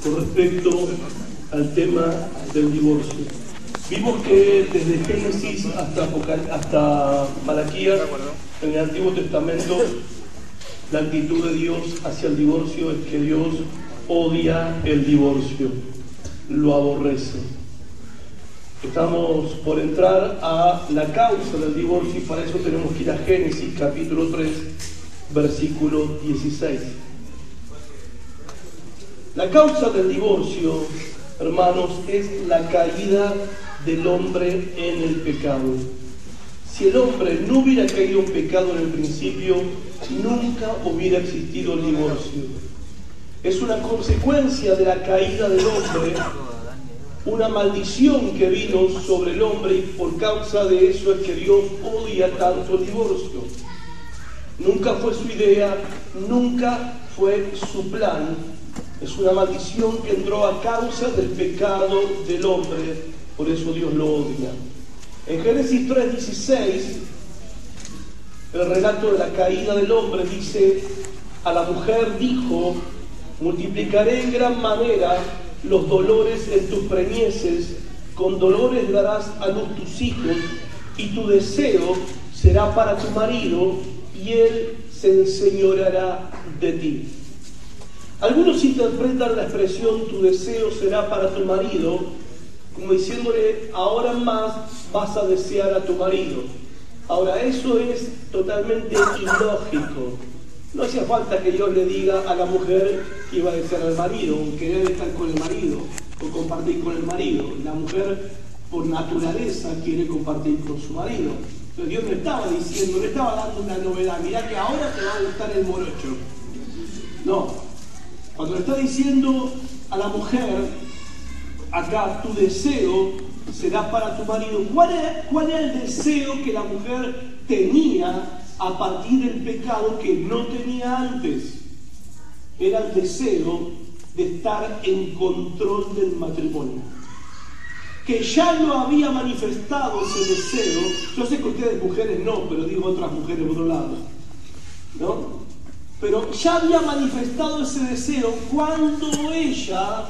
con respecto al tema del divorcio. Vimos que desde Génesis hasta Malaquías, en el Antiguo Testamento, la actitud de Dios hacia el divorcio es que Dios odia el divorcio, lo aborrece. Estamos por entrar a la causa del divorcio y para eso tenemos que ir a Génesis capítulo 3, versículo 16. La causa del divorcio, hermanos, es la caída del hombre en el pecado. Si el hombre no hubiera caído en pecado en el principio, nunca hubiera existido el divorcio. Es una consecuencia de la caída del hombre, una maldición que vino sobre el hombre, y por causa de eso es que Dios odia tanto el divorcio. Nunca fue su idea, nunca fue su plan. Es una maldición que entró a causa del pecado del hombre, por eso Dios lo odia. En Génesis 3:16, el relato de la caída del hombre dice: a la mujer dijo, multiplicaré en gran manera los dolores en tus preñeces, con dolores darás a luz tus hijos, y tu deseo será para tu marido, y él se enseñoreará de ti. Algunos interpretan la expresión tu deseo será para tu marido como diciéndole ahora más vas a desear a tu marido. Ahora, eso es totalmente ilógico. No hacía falta que Dios le diga a la mujer que iba a desear al marido, o querer estar con el marido, o compartir con el marido. La mujer, por naturaleza, quiere compartir con su marido. Pero Dios no estaba diciendo, no estaba dando una novedad. Mirá que ahora te va a gustar el morocho. No. Cuando le está diciendo a la mujer, acá, tu deseo será para tu marido. ¿Cuál era el deseo que la mujer tenía a partir del pecado que no tenía antes? Era el deseo de estar en control del matrimonio. Que ya lo había manifestado ese deseo. Yo sé que ustedes mujeres no, pero digo otras mujeres por otro lado, ¿no? Pero ya había manifestado ese deseo cuando ella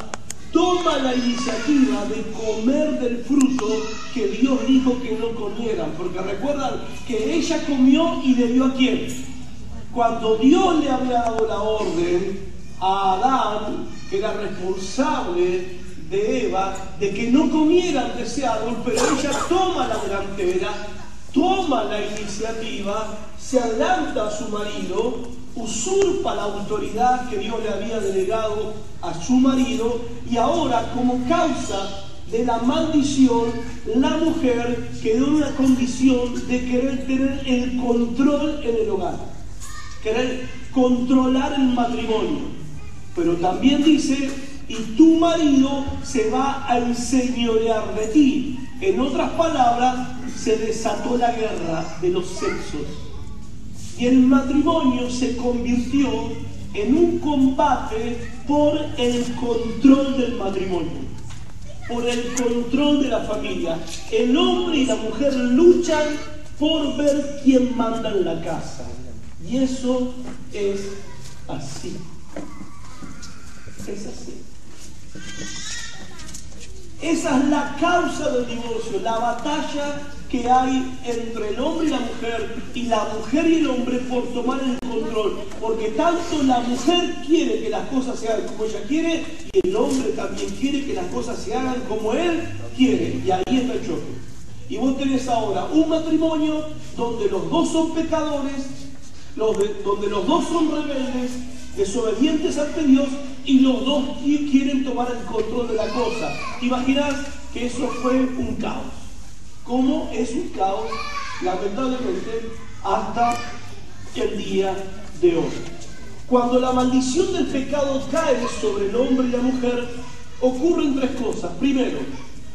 toma la iniciativa de comer del fruto que Dios dijo que no comieran. Porque recuerdan que ella comió y le dio a quién. Cuando Dios le había dado la orden a Adán, que era responsable de Eva, de que no comieran de ese árbol, pero ella toma la delantera, toma la iniciativa, se adelanta a su marido, usurpa la autoridad que Dios le había delegado a su marido, y ahora, como causa de la maldición, la mujer quedó en una condición de querer tener el control en el hogar, querer controlar el matrimonio. Pero también dice, y tu marido se va a enseñorear de ti. En otras palabras, se desató la guerra de los sexos. Y el matrimonio se convirtió en un combate por el control del matrimonio, por el control de la familia. El hombre y la mujer luchan por ver quién manda en la casa. Y eso es así. Es así. Esa es la causa del divorcio, la batalla que hay entre el hombre y la mujer y el hombre por tomar el control. Porque tanto la mujer quiere que las cosas se hagan como ella quiere, y el hombre también quiere que las cosas se hagan como él quiere. Y ahí está el choque. Y vos tenés ahora un matrimonio donde los dos son pecadores, donde los dos son rebeldes, desobedientes ante Dios, y los dos quieren tomar el control de la cosa. ¿Te imaginas que eso fue un caos? ¿Cómo es un caos? Lamentablemente, hasta el día de hoy. Cuando la maldición del pecado cae sobre el hombre y la mujer, ocurren tres cosas. Primero,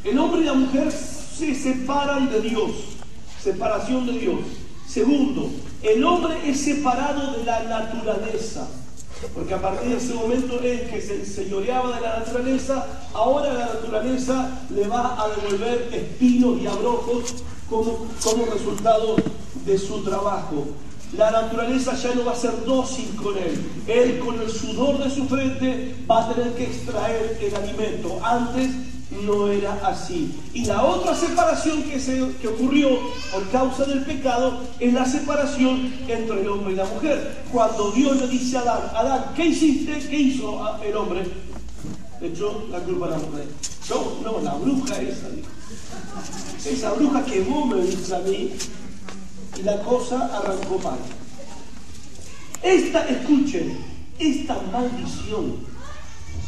el hombre y la mujer se separan de Dios, separación de Dios. Segundo, el hombre es separado de la naturaleza, porque a partir de ese momento es que se enseñoreaba de la naturaleza. Ahora la naturaleza le va a devolver espinos y abrojos como resultado de su trabajo. La naturaleza ya no va a ser dócil con él. Él, con el sudor de su frente, va a tener que extraer el alimento. Antes no era así. Y la otra separación que ocurrió por causa del pecado es la separación entre el hombre y la mujer. Cuando Dios le dice a Adán: Adán, ¿qué hiciste? ¿Qué hizo el hombre? Le echó la culpa a la mujer. Yo, no, la bruja esa, dijo. Esa bruja que vos me dices a mí. Y la cosa arrancó mal. Escuchen, esta maldición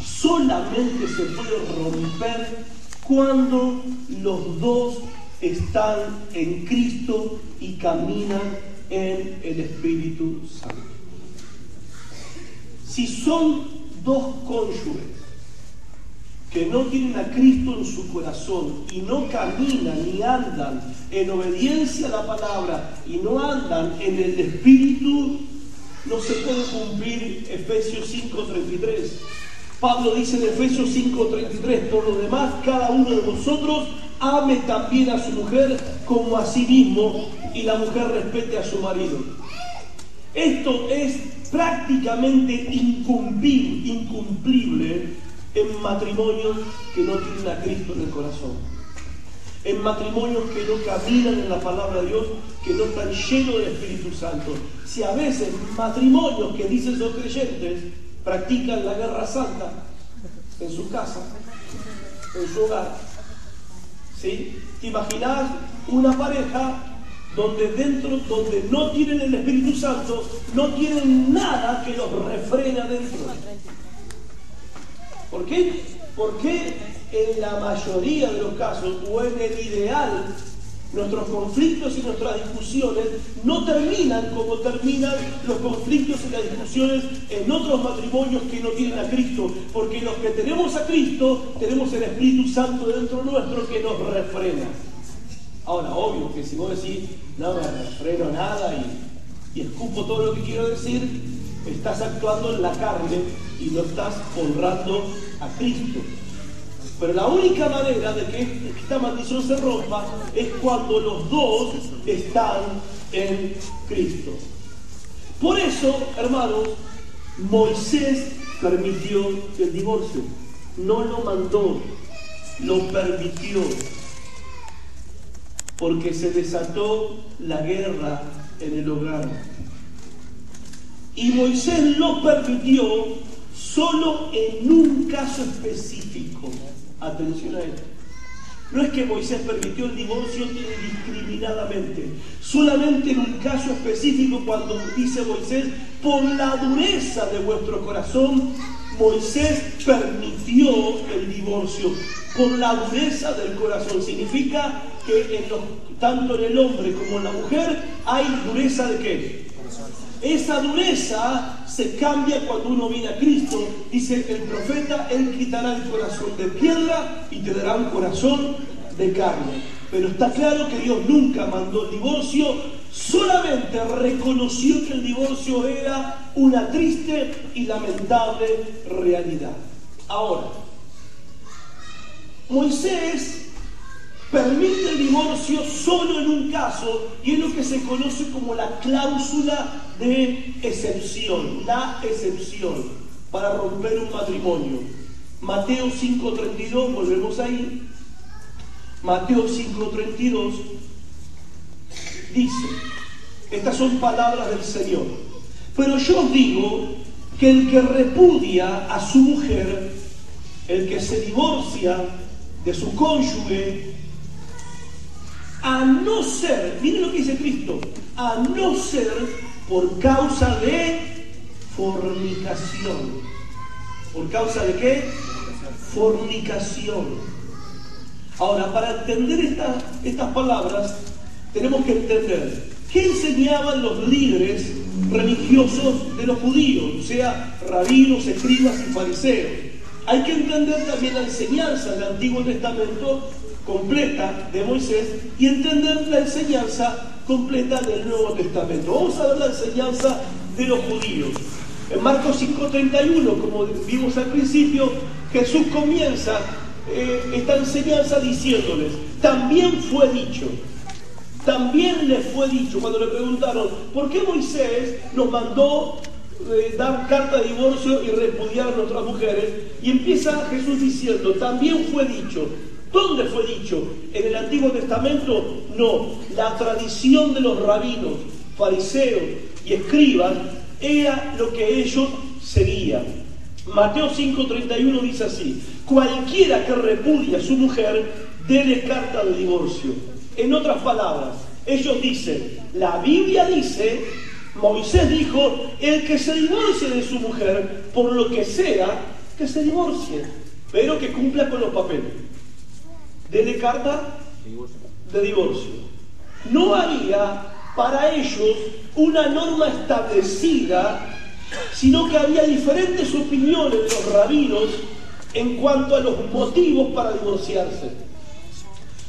solamente se puede romper cuando los dos están en Cristo y caminan en el Espíritu Santo. Si son dos cónyuges que no tienen a Cristo en su corazón y no caminan ni andan en obediencia a la palabra y no andan en el Espíritu, no se puede cumplir Efesios 5:33. Pablo dice en Efesios 5:33: por lo demás, cada uno de vosotros ame también a su mujer como a sí mismo, y la mujer respete a su marido. Esto es prácticamente incumplible en matrimonios que no tienen a Cristo en el corazón, en matrimonios que no caminan en la palabra de Dios, que no están llenos del Espíritu Santo. Si a veces matrimonios que dicen son creyentes practican la guerra santa en su casa, en su hogar, ¿sí? ¿Te imaginas una pareja donde no tienen el Espíritu Santo, no tienen nada que los refrena dentro? ¿Por qué? Porque en la mayoría de los casos, o en el ideal, nuestros conflictos y nuestras discusiones no terminan como terminan los conflictos y las discusiones en otros matrimonios que no tienen a Cristo, porque los que tenemos a Cristo tenemos el Espíritu Santo dentro nuestro que nos refrena. Ahora, obvio que si vos decís: no me refreno nada y escupo todo lo que quiero decir, estás actuando en la carne y no estás honrando a Cristo. Pero la única manera de que esta maldición se rompa es cuando los dos están en Cristo. Por eso, hermanos, Moisés permitió el divorcio. No lo mandó, lo permitió. Porque se desató la guerra en el hogar. Y Moisés lo permitió solo en un caso específico. Atención a esto. No es que Moisés permitió el divorcio indiscriminadamente. Solamente en un caso específico, cuando dice Moisés: por la dureza de vuestro corazón, Moisés permitió el divorcio. Por la dureza del corazón. Significa que tanto en el hombre como en la mujer hay dureza de ¿qué? Esa dureza se cambia cuando uno viene a Cristo. Dice el profeta: Él quitará el corazón de piedra y te dará un corazón de carne. Pero está claro que Dios nunca mandó el divorcio, solamente reconoció que el divorcio era una triste y lamentable realidad. Ahora, Moisés permite el divorcio solo en un caso, y es lo que se conoce como la cláusula de excepción, la excepción para romper un matrimonio. Mateo 5:32, volvemos ahí. Mateo 5:32 dice, estas son palabras del Señor: pero yo os digo que el que repudia a su mujer, el que se divorcia de su cónyuge, a no ser, miren lo que dice Cristo, a no ser por causa de fornicación. ¿Por causa de qué? Fornicación. Ahora, para entender estas palabras, tenemos que entender qué enseñaban los líderes religiosos de los judíos, o sea, rabinos, escribas y fariseos. Hay que entender también la enseñanza del Antiguo Testamento completa de Moisés y entender la enseñanza completa del Nuevo Testamento. Vamos a ver la enseñanza de los judíos. En Marcos 5:31, como vimos al principio, Jesús comienza esta enseñanza diciéndoles: también fue dicho también le fue dicho, cuando le preguntaron, ¿por qué Moisés nos mandó dar carta de divorcio y repudiar a nuestras mujeres? Y empieza Jesús diciendo, también fue dicho. ¿Dónde fue dicho? ¿En el Antiguo Testamento? No. La tradición de los rabinos, fariseos y escribas era lo que ellos seguían. Mateo 5:31 dice así: cualquiera que repudia a su mujer, dele carta de divorcio. En otras palabras, ellos dicen, la Biblia dice, Moisés dijo, el que se divorcie de su mujer, por lo que sea, que se divorcie, pero que cumpla con los papeles. Dele carta de divorcio. No había para ellos una norma establecida, sino que había diferentes opiniones de los rabinos en cuanto a los motivos para divorciarse.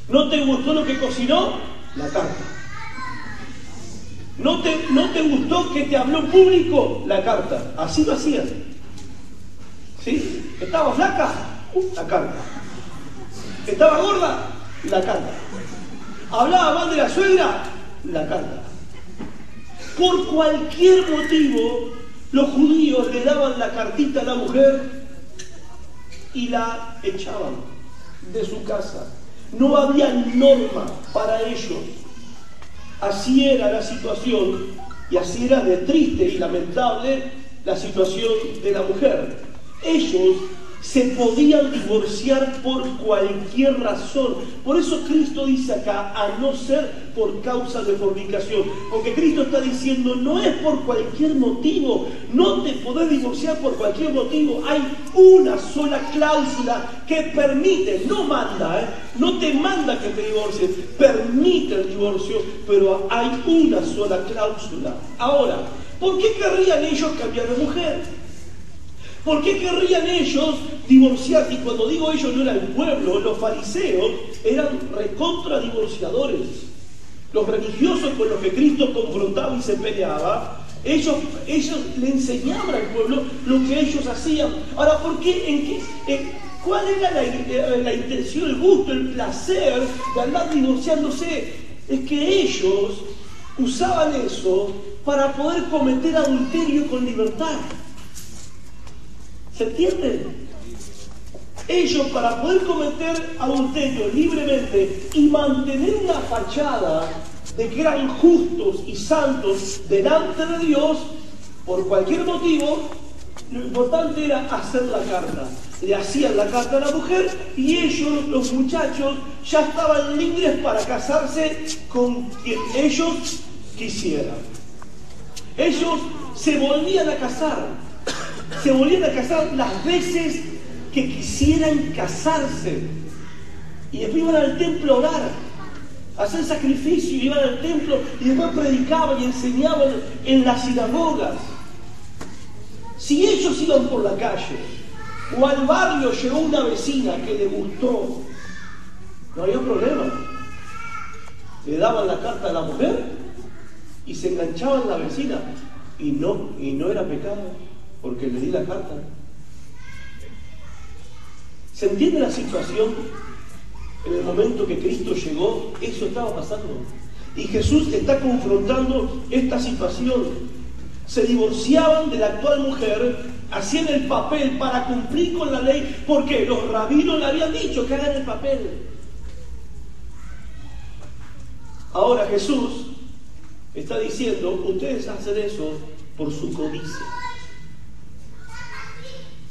¿No te gustó lo que cocinó? La carta. ¿No te gustó que te habló en público? La carta. Así lo hacían. ¿Sí? ¿Estaba flaca? La carta. ¿Estaba gorda? La carta. ¿Hablaba mal de la suegra? La carta. Por cualquier motivo, los judíos le daban la cartita a la mujer y la echaban de su casa. No había norma para ellos. Así era la situación, y así era de triste y lamentable la situación de la mujer. Ellos se podían divorciar por cualquier razón. Por eso Cristo dice acá, a no ser por causa de fornicación. Porque Cristo está diciendo, no es por cualquier motivo. No te podés divorciar por cualquier motivo. Hay una sola cláusula que permite, no manda, no te manda que te divorcies, permite el divorcio, pero hay una sola cláusula. Ahora, ¿por qué querrían ellos cambiar de mujer? ¿Por qué querrían ellos divorciarse? Y cuando digo ellos, no era el pueblo, los fariseos eran recontra divorciadores. Los religiosos con los que Cristo confrontaba y se peleaba, ellos le enseñaban al pueblo lo que ellos hacían. Ahora, ¿por qué? ¿Cuál era la intención, el gusto, el placer de andar divorciándose? Es que ellos usaban eso para poder cometer adulterio con libertad. ¿Se entiende? Ellos, para poder cometer adulterio libremente y mantener una fachada de que eran justos y santos delante de Dios, por cualquier motivo, lo importante era hacer la carta. Le hacían la carta a la mujer y ellos, los muchachos, ya estaban libres para casarse con quien ellos quisieran. Ellos se volvían a casar. Se volvían a casar las veces que quisieran casarse. Y después iban al templo a orar, a hacer sacrificio, y iban al templo y después predicaban y enseñaban en las sinagogas. Si ellos iban por la calle o al barrio llegó una vecina que le gustó, no había problema. Le daban la carta a la mujer y se enganchaban la vecina. Y no era pecado, porque le di la carta. ¿Se entiende la situación? En el momento que Cristo llegó, eso estaba pasando. Y Jesús está confrontando esta situación. Se divorciaban de la actual mujer, hacían el papel para cumplir con la ley, porque los rabinos le habían dicho que hagan el papel. Le Jesús está diciendo, ustedes hacen eso por su codicia.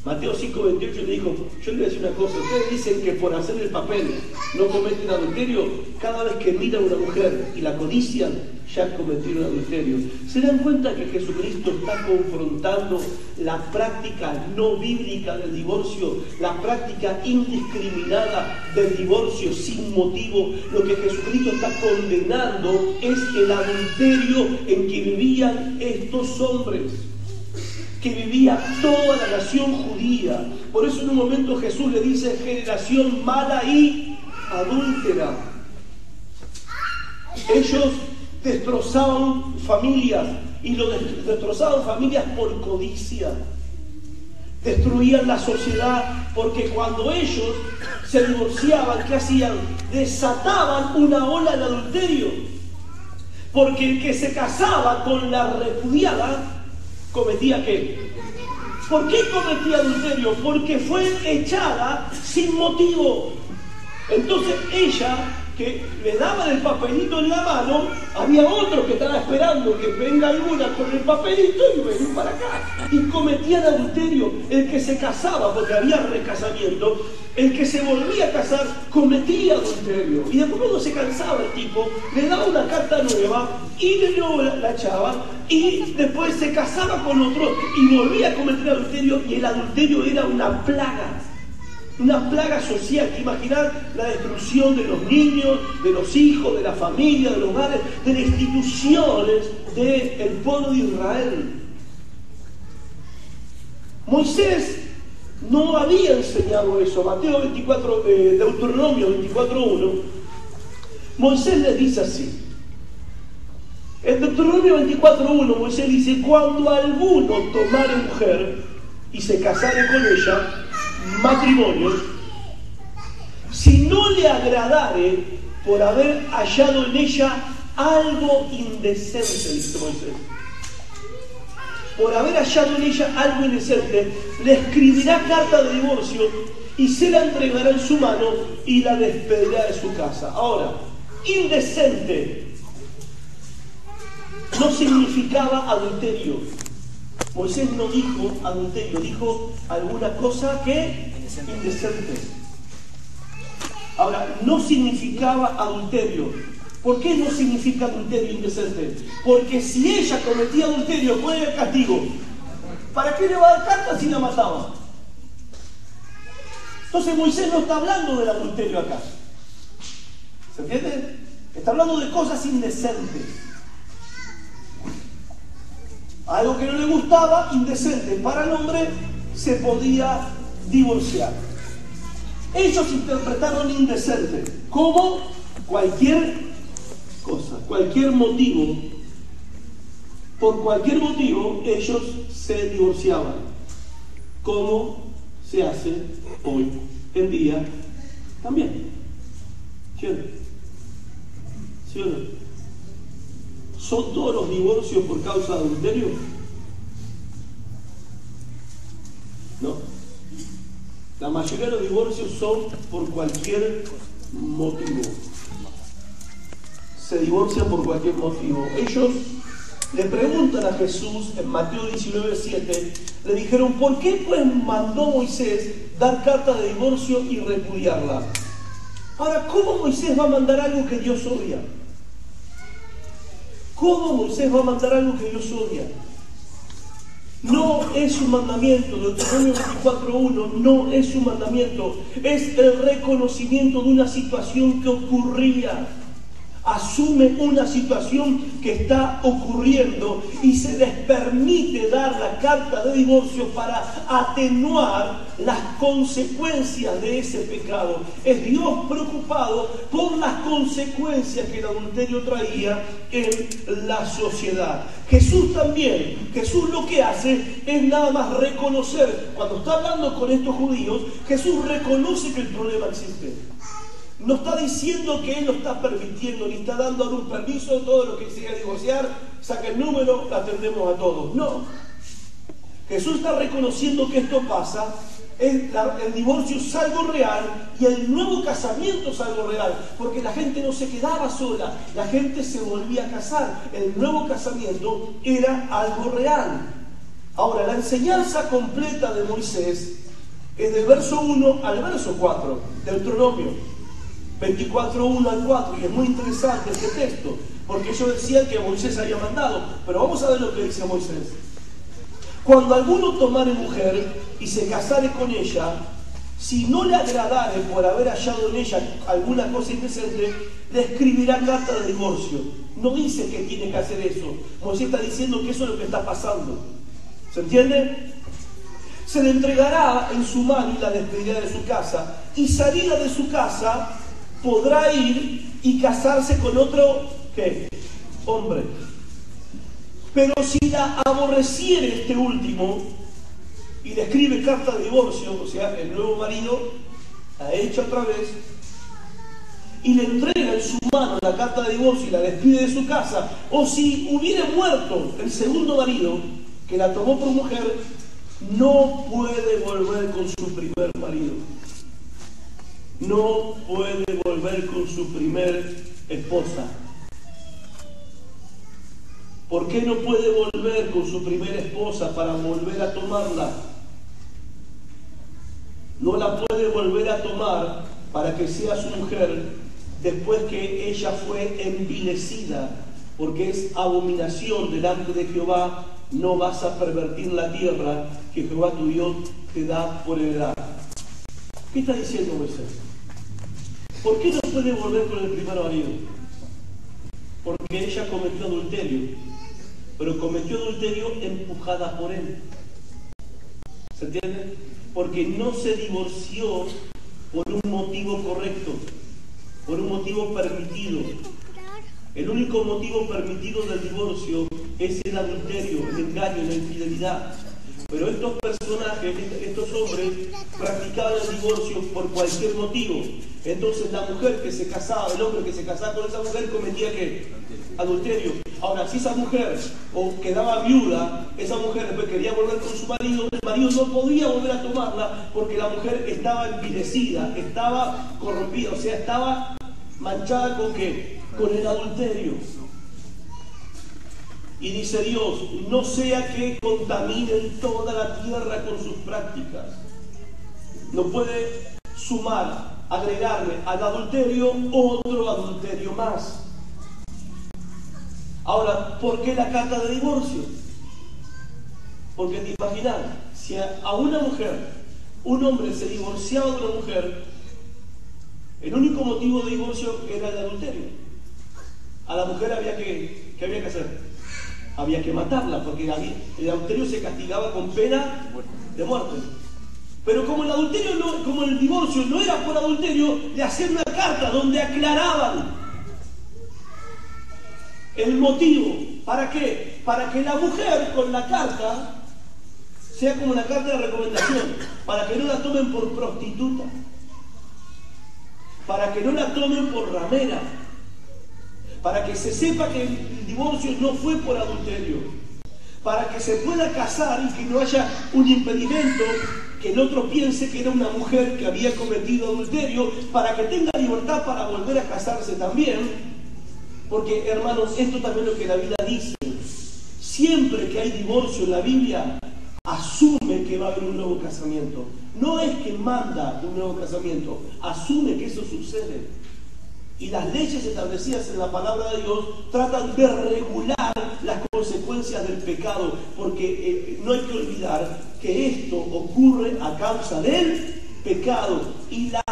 Mateo 5:28 le dijo, yo le voy a decir una cosa, ustedes dicen que por hacer el papel no cometen adulterio, cada vez que miran a una mujer y la codician, ya cometieron adulterio. ¿Se dan cuenta que Jesucristo está confrontando la práctica no bíblica del divorcio, la práctica indiscriminada del divorcio sin motivo? Lo que Jesucristo está condenando es el adulterio en que vivían estos hombres, que vivía toda la nación judía. Por eso en un momento Jesús le dice, generación mala y adúltera. Ellos destrozaban familias, y lo destrozaban familias por codicia. Destruían la sociedad, porque cuando ellos se divorciaban, ¿qué hacían? Desataban una ola de adulterio. Porque el que se casaba con la repudiada cometía ¿qué? ¿Por qué cometía adulterio? Porque fue echada sin motivo. Entonces ella, que le daban el papelito en la mano, había otro que estaba esperando que venga alguna con el papelito y venir para acá. Y cometían adulterio. El que se casaba, porque había recasamiento, el que se volvía a casar cometía adulterio. Y después cuando se cansaba el tipo, le daba una carta nueva y de nuevo la echaba y después se casaba con otro y volvía a cometer adulterio, y el adulterio era una plaga. Una plaga social. Que imaginar la destrucción de los niños, de los hijos, de la familia, de los hogares, de las instituciones del pueblo de Israel. Moisés no había enseñado eso. Deuteronomio 24:1, Moisés les dice así. En Deuteronomio 24:1 Moisés dice: cuando alguno tomare mujer y se casare con ella, matrimonio, si no le agradare por haber hallado en ella algo indecente, dice Moisés, por haber hallado en ella algo indecente, le escribirá carta de divorcio y se la entregará en su mano y la despedirá de su casa. Ahora, indecente no significaba adulterio. Moisés no dijo adulterio, dijo alguna cosa que indecente. Ahora, no significaba adulterio. ¿Por qué no significa adulterio indecente? Porque si ella cometía adulterio, ¿cuál era el castigo? ¿Para qué le va a dar carta si la mataba? Entonces Moisés no está hablando del adulterio acá. ¿Se entiende? Está hablando de cosas indecentes. Algo que no le gustaba, indecente. Para el hombre se podía divorciar. Ellos interpretaron indecente como cualquier cosa, cualquier motivo. Por cualquier motivo ellos se divorciaban, como se hace hoy en día también. ¿Cierto? ¿Sí o no? ¿Son todos los divorcios por causa de adulterio? No. La mayoría de los divorcios son por cualquier motivo. Se divorcian por cualquier motivo. Ellos le preguntan a Jesús en Mateo 19:7, le dijeron: ¿por qué pues mandó Moisés dar carta de divorcio y repudiarla? Ahora, ¿cómo Moisés va a mandar algo que Dios odia? ¿Cómo Moisés va a mandar algo que Dios odia? No es un mandamiento. Deuteronomio 24:1 no es un mandamiento, es el reconocimiento de una situación que ocurría. Asume una situación que está ocurriendo y se les permite dar la carta de divorcio para atenuar las consecuencias de ese pecado. Es Dios preocupado por las consecuencias que el adulterio traía en la sociedad. Jesús también, Jesús lo que hace es nada más reconocer. Cuando está hablando con estos judíos, Jesús reconoce que el problema existe. No está diciendo que Él lo está permitiendo, ni está dando un permiso a todo lo que se quiera divorciar, saca el número, la atendemos a todos. No. Jesús está reconociendo que esto pasa, el divorcio es algo real y el nuevo casamiento es algo real, porque la gente no se quedaba sola, la gente se volvía a casar. El nuevo casamiento era algo real. Ahora, la enseñanza completa de Moisés es del verso 1 al verso 4, Deuteronomio 24:1 al 4, y es muy interesante este texto, porque ellos decían que Moisés había mandado, pero vamos a ver lo que dice Moisés. Cuando alguno tomare mujer y se casare con ella, si no le agradare por haber hallado en ella alguna cosa indecente, le escribirá carta de divorcio. No dice que tiene que hacer eso. Moisés está diciendo que eso es lo que está pasando. ¿Se entiende? Se le entregará en su mano y la despedirá de su casa, y salida de su casa podrá ir y casarse con otro, ¿qué? Hombre. Pero si la aborreciere este último y le escribe carta de divorcio, o sea, el nuevo marido la echa otra vez, y le entrega en su mano la carta de divorcio y la despide de su casa, o si hubiera muerto el segundo marido que la tomó por mujer, no puede volver con su primer marido. No puede volver con su primer esposa. ¿Por qué no puede volver con su primera esposa para volver a tomarla? No la puede volver a tomar para que sea su mujer después que ella fue envilecida, porque es abominación delante de Jehová. No vas a pervertir la tierra que Jehová tu Dios te da por heredad. ¿Qué está diciendo Moisés? ¿Por qué no puede volver con el primer marido? Porque ella cometió adulterio, pero cometió adulterio empujada por él. ¿Se entiende? Porque no se divorció por un motivo correcto, por un motivo permitido. El único motivo permitido del divorcio es el adulterio, el engaño, la infidelidad. Pero estos personajes, estos hombres, practicaban el divorcio por cualquier motivo. Entonces la mujer que se casaba, el hombre que se casaba con esa mujer cometía ¿qué? Adulterio. Ahora, si esa mujer quedaba viuda, esa mujer después quería volver con su marido, el marido no podía volver a tomarla porque la mujer estaba envilecida, estaba corrompida, o sea, estaba manchada ¿con qué? Con el adulterio. Y dice Dios, no sea que contaminen toda la tierra con sus prácticas. No puede sumar, agregarle al adulterio otro adulterio más. Ahora, ¿por qué la carta de divorcio? Porque te imaginas, si a una mujer, un hombre se divorciaba de una mujer, el único motivo de divorcio era el adulterio. A la mujer ¿qué había que hacer? Había que matarla, porque el adulterio se castigaba con pena de muerte. Pero como el adulterio como el divorcio no era por adulterio, le hacían una carta donde aclaraban el motivo. ¿Para qué? Para que la mujer con la carta sea como una carta de recomendación, para que no la tomen por prostituta, para que no la tomen por ramera, para que se sepa que el divorcio no fue por adulterio, para que se pueda casar y que no haya un impedimento, que el otro piense que era una mujer que había cometido adulterio, para que tenga libertad para volver a casarse también. Porque, hermanos, esto también es lo que la Biblia dice. Siempre que hay divorcio en la Biblia, asume que va a haber un nuevo casamiento. No es que manda un nuevo casamiento, asume que eso sucede. Y las leyes establecidas en la palabra de Dios tratan de regular las consecuencias del pecado, porque no hay que olvidar que esto ocurre a causa del pecado, y las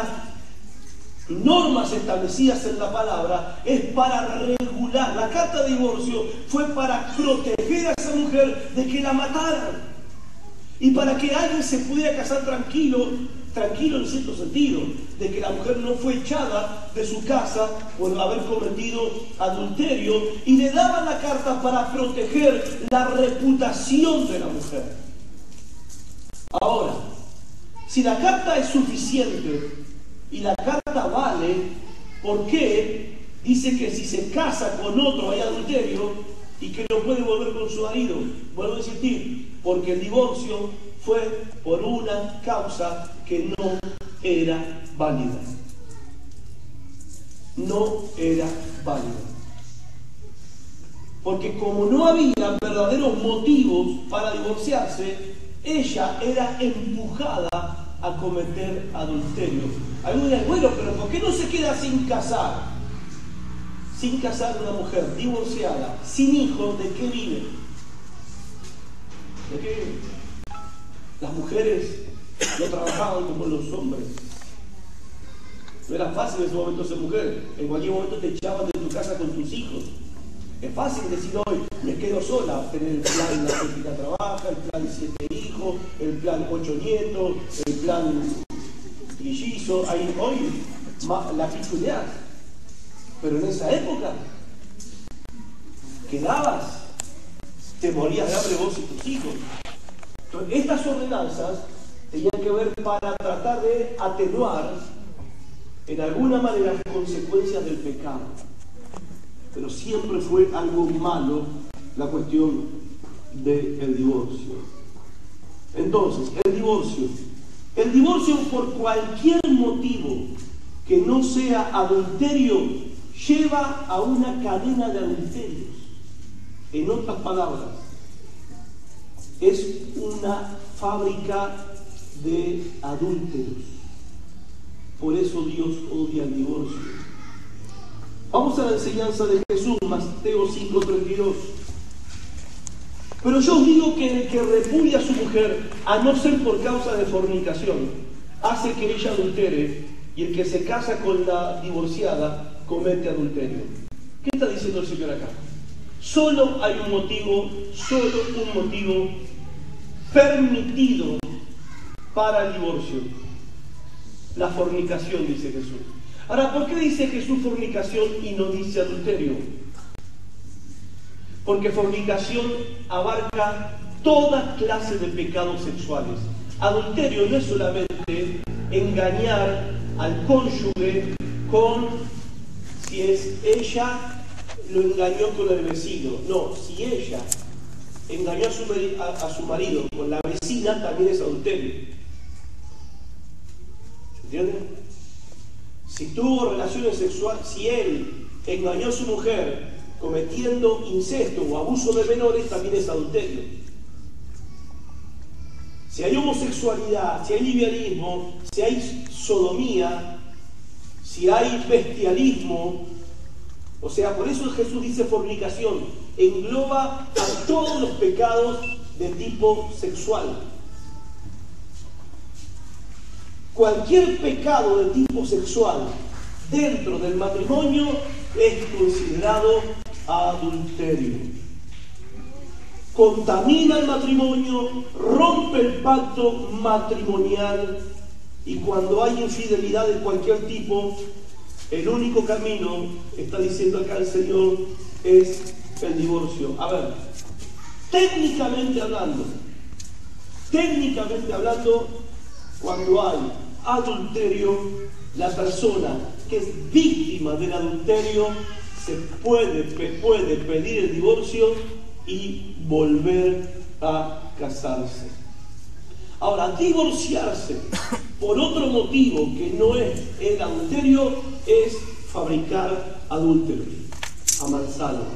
normas establecidas en la palabra es para regular. La carta de divorcio fue para proteger a esa mujer de que la mataran, y para que alguien se pudiera casar tranquilo en cierto sentido, de que la mujer no fue echada de su casa por haber cometido adulterio, y le daban la carta para proteger la reputación de la mujer. Ahora, si la carta es suficiente y la carta vale, ¿por qué dice que si se casa con otro hay adulterio y que no puede volver con su marido? Vuelvo a insistir, porque el divorcio fue por una causa que no era válida. No era válida. Porque como no había verdaderos motivos para divorciarse, ella era empujada a cometer adulterio. Algunos dirán, bueno, pero ¿por qué no se queda sin casar? Sin casar una mujer divorciada, sin hijos, ¿de qué vive? ¿De qué vive? Las mujeres no trabajaban como los hombres. No era fácil en ese momento ser mujer. En cualquier momento te echaban de tu casa con tus hijos. Es fácil decir hoy, me quedo sola, tener el plan la Jessica trabaja, el plan 7 hijos, el plan 8 nietos, el plan trillizo. Hoy la pichuleás. Pero en esa época, quedabas, te morías de hambre vos y tus hijos. Entonces, estas ordenanzas tenían que ver para tratar de atenuar en alguna manera consecuencias del pecado, pero siempre fue algo malo la cuestión del divorcio. Entonces, el divorcio por cualquier motivo que no sea adulterio, lleva a una cadena de adulterios. En otras palabras, es una fábrica de adúlteros. Por eso Dios odia el divorcio. Vamos a la enseñanza de Jesús, Mateo 5:32. Pero yo os digo que el que repudia a su mujer, a no ser por causa de fornicación, hace que ella adultere, y el que se casa con la divorciada comete adulterio. ¿Qué está diciendo el Señor acá? Solo hay un motivo permitido para el divorcio: la fornicación, dice Jesús. Ahora, ¿por qué dice Jesús fornicación y no dice adulterio? Porque fornicación abarca toda clase de pecados sexuales. Adulterio no es solamente engañar al cónyuge con, si es ella, lo engañó con el vecino. No, si ella engañó a su marido con la vecina, también es adulterio. ¿Entienden? Si tuvo relaciones sexuales, si él engañó a su mujer cometiendo incesto o abuso de menores, también es adulterio. Si hay homosexualidad, si hay lesbianismo, si hay sodomía, si hay bestialismo, o sea, por eso Jesús dice fornicación, engloba a todos los pecados de tipo sexual. Cualquier pecado de tipo sexual dentro del matrimonio es considerado adulterio. Contamina el matrimonio, rompe el pacto matrimonial, y cuando hay infidelidad de cualquier tipo, el único camino, está diciendo acá el Señor, es el divorcio. A ver, técnicamente hablando, cuando hay adulterio, la persona que es víctima del adulterio se puede pedir el divorcio y volver a casarse. Ahora, divorciarse por otro motivo que no es el adulterio es fabricar adúlteros a mansalva.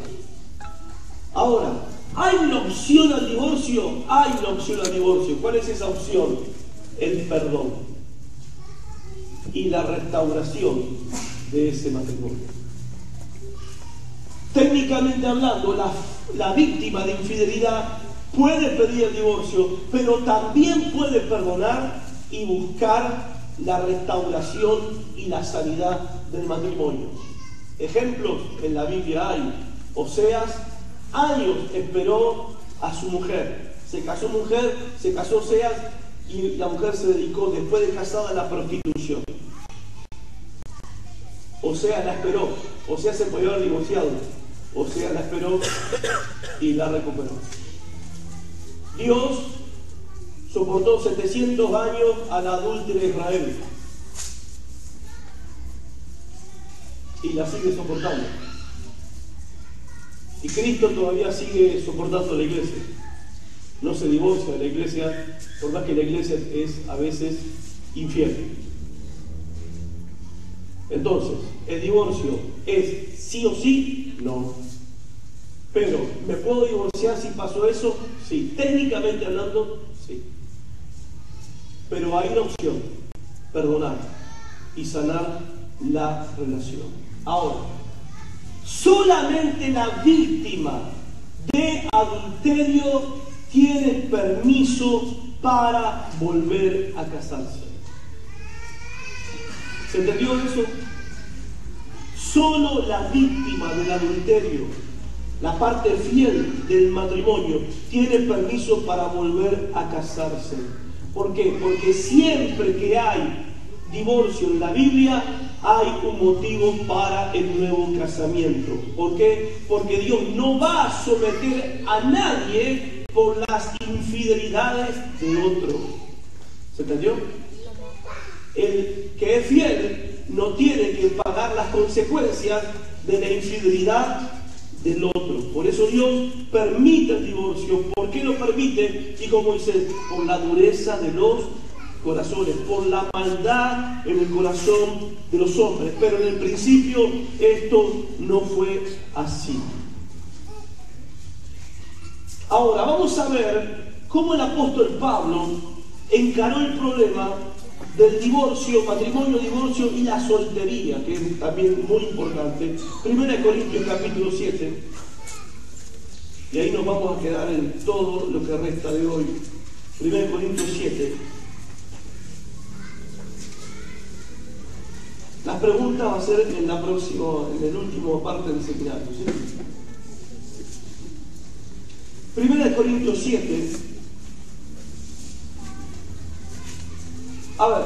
Ahora, ¿hay una opción al divorcio? Hay una opción al divorcio. ¿Cuál es esa opción? El perdón y la restauración de ese matrimonio. Técnicamente hablando, la víctima de infidelidad puede pedir el divorcio, pero también puede perdonar y buscar la restauración y la sanidad del matrimonio. Ejemplos en la Biblia hay. Oseas, años esperó a su mujer. Se casó Oseas, y la mujer se dedicó, después de casada, a la prostitución. Oseas la esperó. Oseas se podía haber divorciado. Oseas la esperó y la recuperó. Dios soportó 700 años a la adúltera Israel y la sigue soportando. Y Cristo todavía sigue soportando a la iglesia. No se divorcia de la iglesia, por más que la iglesia es a veces infiel. Entonces, ¿el divorcio es sí o sí? No. Pero, ¿me puedo divorciar si pasó eso? Sí. Técnicamente hablando, sí. Pero hay una opción: perdonar y sanar la relación. Ahora, solamente la víctima de adulterio tiene permiso para volver a casarse. ¿Se entendió eso? Solo la víctima del adulterio, la parte fiel del matrimonio, tiene permiso para volver a casarse. ¿Por qué? Porque siempre que hay divorcio en la Biblia, hay un motivo para el nuevo casamiento. ¿Por qué? Porque Dios no va a someter a nadie por las infidelidades de otro. ¿Se entendió? El que es fiel no tiene que pagar las consecuencias de la infidelidad del otro. Por eso Dios permite el divorcio. ¿Por qué lo permite? Y como dice, por la dureza de los corazones, por la maldad en el corazón de los hombres. Pero en el principio esto no fue así. Ahora vamos a ver cómo el apóstol Pablo encaró el problema del divorcio, matrimonio, divorcio y la soltería, que es también muy importante. 1 Corintios capítulo 7, y ahí nos vamos a quedar en todo lo que resta de hoy. 1 Corintios 7. Las preguntas va a ser en la última parte del seminario, ¿sí? 1 Corintios 7. A ver,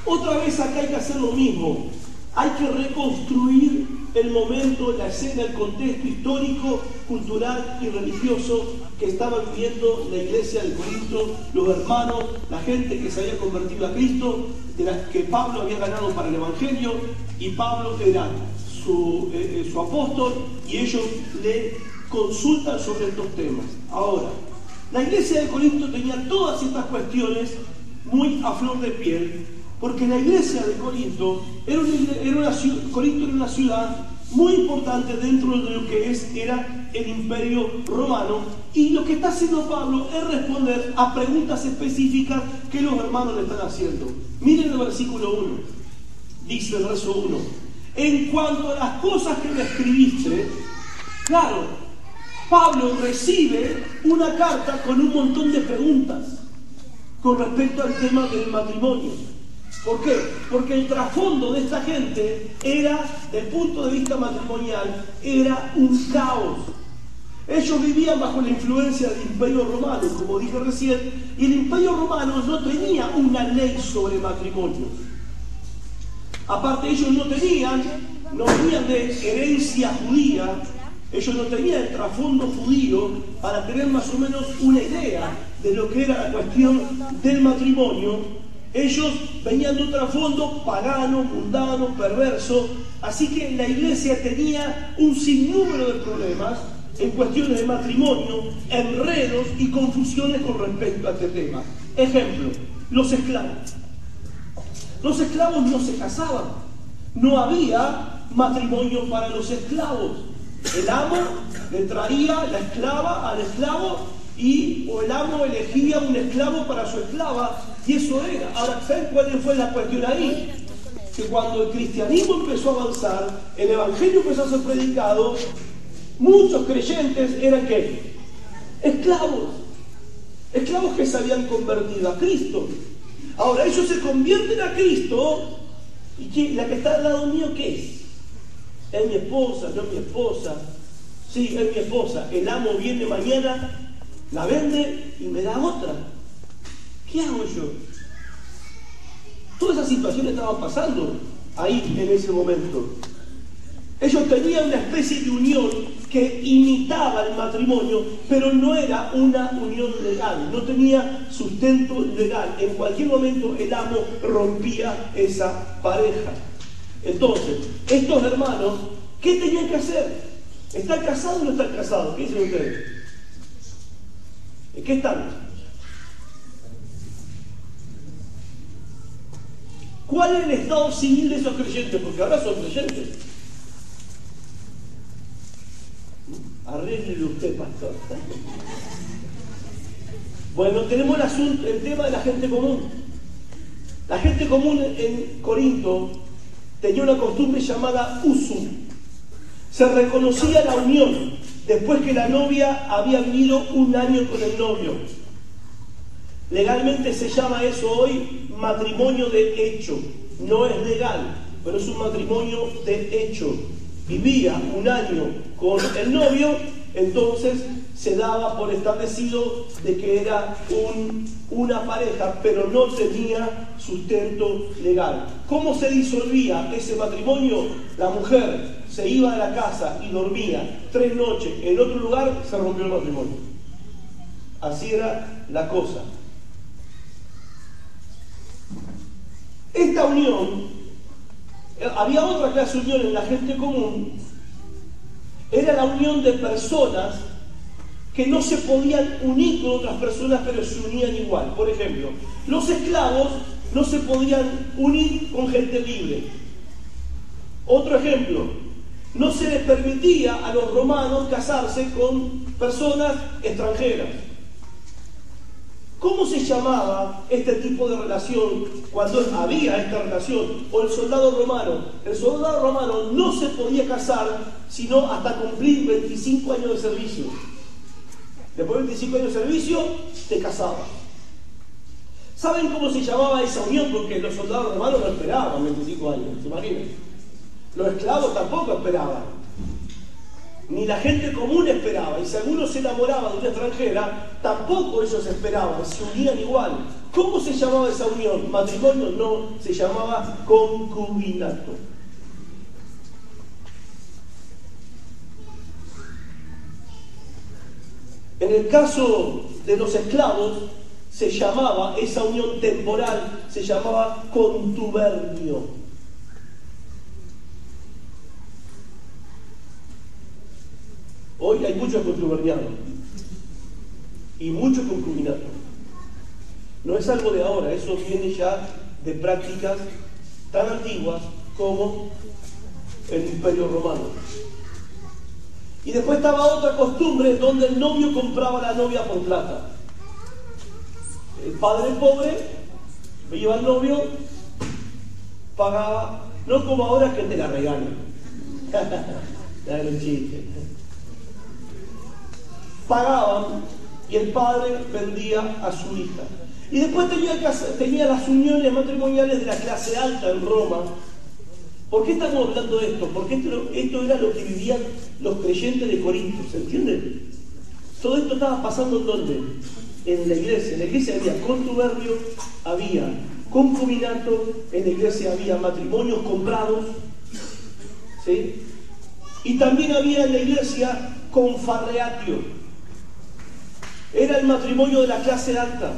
otra vez acá hay que hacer lo mismo. Hay que reconstruir el momento, la escena, el contexto histórico, cultural y religioso que estaba viviendo la iglesia de Corinto, los hermanos, la gente que se había convertido a Cristo, de las que Pablo había ganado para el Evangelio, y Pablo era su apóstol, y ellos le consultan sobre estos temas. Ahora, la iglesia de Corinto tenía todas estas cuestiones muy a flor de piel, porque la iglesia de Corinto era una ciudad muy importante dentro de lo que era el imperio romano, y lo que está haciendo Pablo es responder a preguntas específicas que los hermanos le están haciendo. Miren el versículo 1, dice el verso 1: en cuanto a las cosas que me escribiste. Claro, Pablo recibe una carta con un montón de preguntas con respecto al tema del matrimonio. ¿Por qué? Porque el trasfondo de esta gente era, desde el punto de vista matrimonial, era un caos. Ellos vivían bajo la influencia del Imperio Romano, como dije recién, y el Imperio Romano no tenía una ley sobre matrimonio. Aparte, ellos no venían de herencia judía, ellos no tenían el trasfondo judío para tener más o menos una idea de lo que era la cuestión del matrimonio. Ellos venían de un trasfondo pagano, mundano, perverso, así que la iglesia tenía un sinnúmero de problemas en cuestiones de matrimonio, enredos y confusiones con respecto a este tema. Ejemplo, los esclavos. Los esclavos no se casaban, no había matrimonio para los esclavos. El amo le traía la esclava al esclavo, o el amo elegía un esclavo para su esclava, y eso era. Ahora, ¿saben cuál fue la cuestión ahí? Que cuando el cristianismo empezó a avanzar, el evangelio empezó a ser predicado, muchos creyentes eran ¿qué? Esclavos que se habían convertido a Cristo. Ahora ellos se convierten a Cristo, y la que está al lado mío, ¿qué es? Es mi esposa, no es mi esposa. Sí, es mi esposa. El amo viene mañana, la vende y me da otra. ¿Qué hago yo? Todas esas situaciones estaban pasando ahí en ese momento. Ellos tenían una especie de unión que imitaba el matrimonio, pero no era una unión legal, no tenía sustento legal. En cualquier momento el amo rompía esa pareja. Entonces, estos hermanos, ¿qué tenían que hacer? ¿Están casados o no están casados? ¿Qué dicen ustedes? ¿En qué están? ¿Cuál es el estado civil de esos creyentes? Porque ahora son creyentes. Arréglelo usted, pastor. Bueno, tenemos el tema de la gente común. La gente común en Corinto tenía una costumbre llamada usum. Se reconocía la unión después que la novia había vivido un año con el novio. Legalmente se llama eso hoy matrimonio de hecho. No es legal, pero es un matrimonio de hecho. Vivía un año con el novio, entonces se daba por establecido de que era una pareja, pero no tenía sustento legal. ¿Cómo se disolvía ese matrimonio? La mujer se iba de la casa y dormía 3 noches en otro lugar, se rompió el matrimonio. Así era la cosa. Esta unión Había otra clase de unión en la gente común. Era la unión de personas que no se podían unir con otras personas, pero se unían igual. Por ejemplo, los esclavos no se podían unir con gente libre. Otro ejemplo, no se les permitía a los romanos casarse con personas extranjeras. ¿Cómo se llamaba este tipo de relación cuando había esta relación? O el soldado romano. El soldado romano no se podía casar sino hasta cumplir 25 años de servicio. Después de 25 años de servicio, te casabas. ¿Saben cómo se llamaba esa unión? Porque los soldados romanos no esperaban 25 años, ¿se imaginan? Los esclavos tampoco esperaban. Ni la gente común esperaba. Y si alguno se enamoraba de una extranjera, tampoco ellos esperaban, se unían igual. ¿Cómo se llamaba esa unión? Matrimonio no, se llamaba concubinato. En el caso de los esclavos, se llamaba, esa unión temporal, se llamaba contubernio. Hoy hay muchos contuberniados y mucho concubinato. No es algo de ahora, eso viene ya de prácticas tan antiguas como el Imperio Romano. Y después estaba otra costumbre donde el novio compraba a la novia por plata. El padre pobre veía al novio, pagaba, no como ahora que te la regalan. Era un chiste. Pagaban y el padre vendía a su hija. Y después tenía las uniones matrimoniales de la clase alta en Roma. ¿Por qué estamos hablando de esto? Porque esto era lo que vivían los creyentes de Corinto, ¿se entiende? Todo esto estaba pasando ¿en dónde? En la iglesia. En la iglesia había contubernio, había concubinato, en la iglesia había matrimonios comprados, ¿sí? Y también había en la iglesia confarreatio. Era el matrimonio de la clase alta.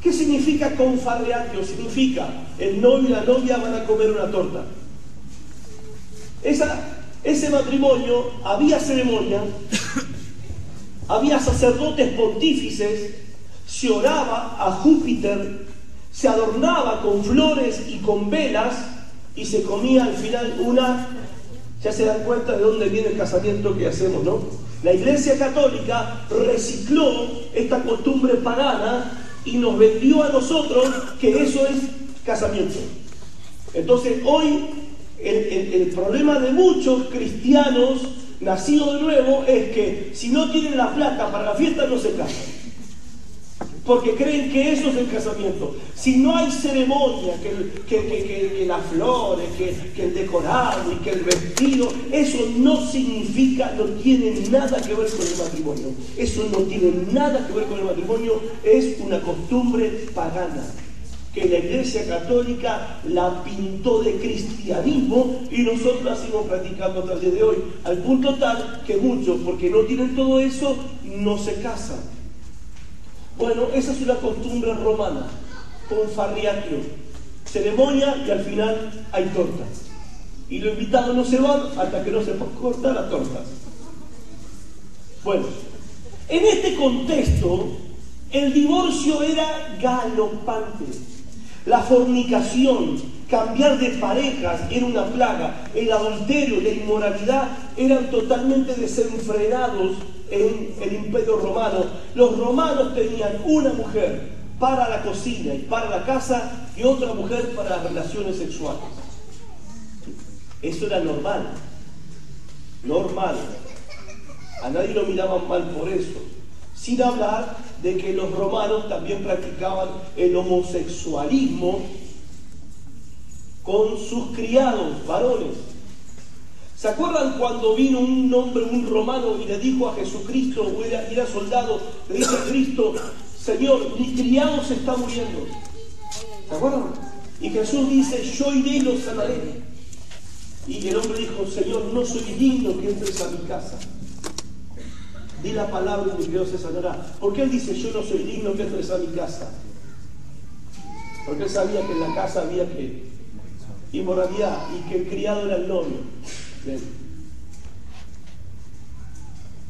¿Qué significa confarreatio? Significa el novio y la novia van a comer una torta. Ese matrimonio, había ceremonia, había sacerdotes pontífices, se oraba a Júpiter, se adornaba con flores y con velas y se comía al final ya se dan cuenta de dónde viene el casamiento que hacemos, ¿no? La Iglesia Católica recicló esta costumbre pagana y nos vendió a nosotros que eso es casamiento. Entonces hoy el problema de muchos cristianos nacidos de nuevo es que si no tienen la plata para la fiesta no se casan, porque creen que eso es el casamiento. Si no hay ceremonia, que las flores, que el decorado y que el vestido, eso no significa, no tiene nada que ver con el matrimonio. Eso no tiene nada que ver con el matrimonio, es una costumbre pagana que la Iglesia Católica la pintó de cristianismo y nosotros la seguimos practicando hasta el día de hoy, al punto tal que muchos, porque no tienen todo eso, no se casan. Bueno, esa es una costumbre romana, confarreatio, ceremonia y al final hay tortas. Y los invitados no se van hasta que no se cortan las tortas. Bueno, en este contexto, el divorcio era galopante. La fornicación, cambiar de parejas era una plaga. El adulterio y la inmoralidad eran totalmente desenfrenados en el Imperio Romano. Los romanos tenían una mujer para la cocina y para la casa y otra mujer para las relaciones sexuales. Eso era normal. Normal. A nadie lo miraban mal por eso. Sin hablar de que los romanos también practicaban el homosexualismo con sus criados varones. ¿Se acuerdan cuando vino un hombre, un romano, y le dijo a Jesucristo, era soldado, le dice a Cristo, Señor, mi criado se está muriendo? ¿Se acuerdan? Y Jesús dice, yo iré y lo sanaré. Y el hombre dijo, Señor, no soy digno que entres a mi casa. Di la palabra y mi criado se sanará. ¿Por qué él dice, yo no soy digno que entres a mi casa? Porque él sabía que en la casa había que inmoralidad y que el criado era el novio. Bien.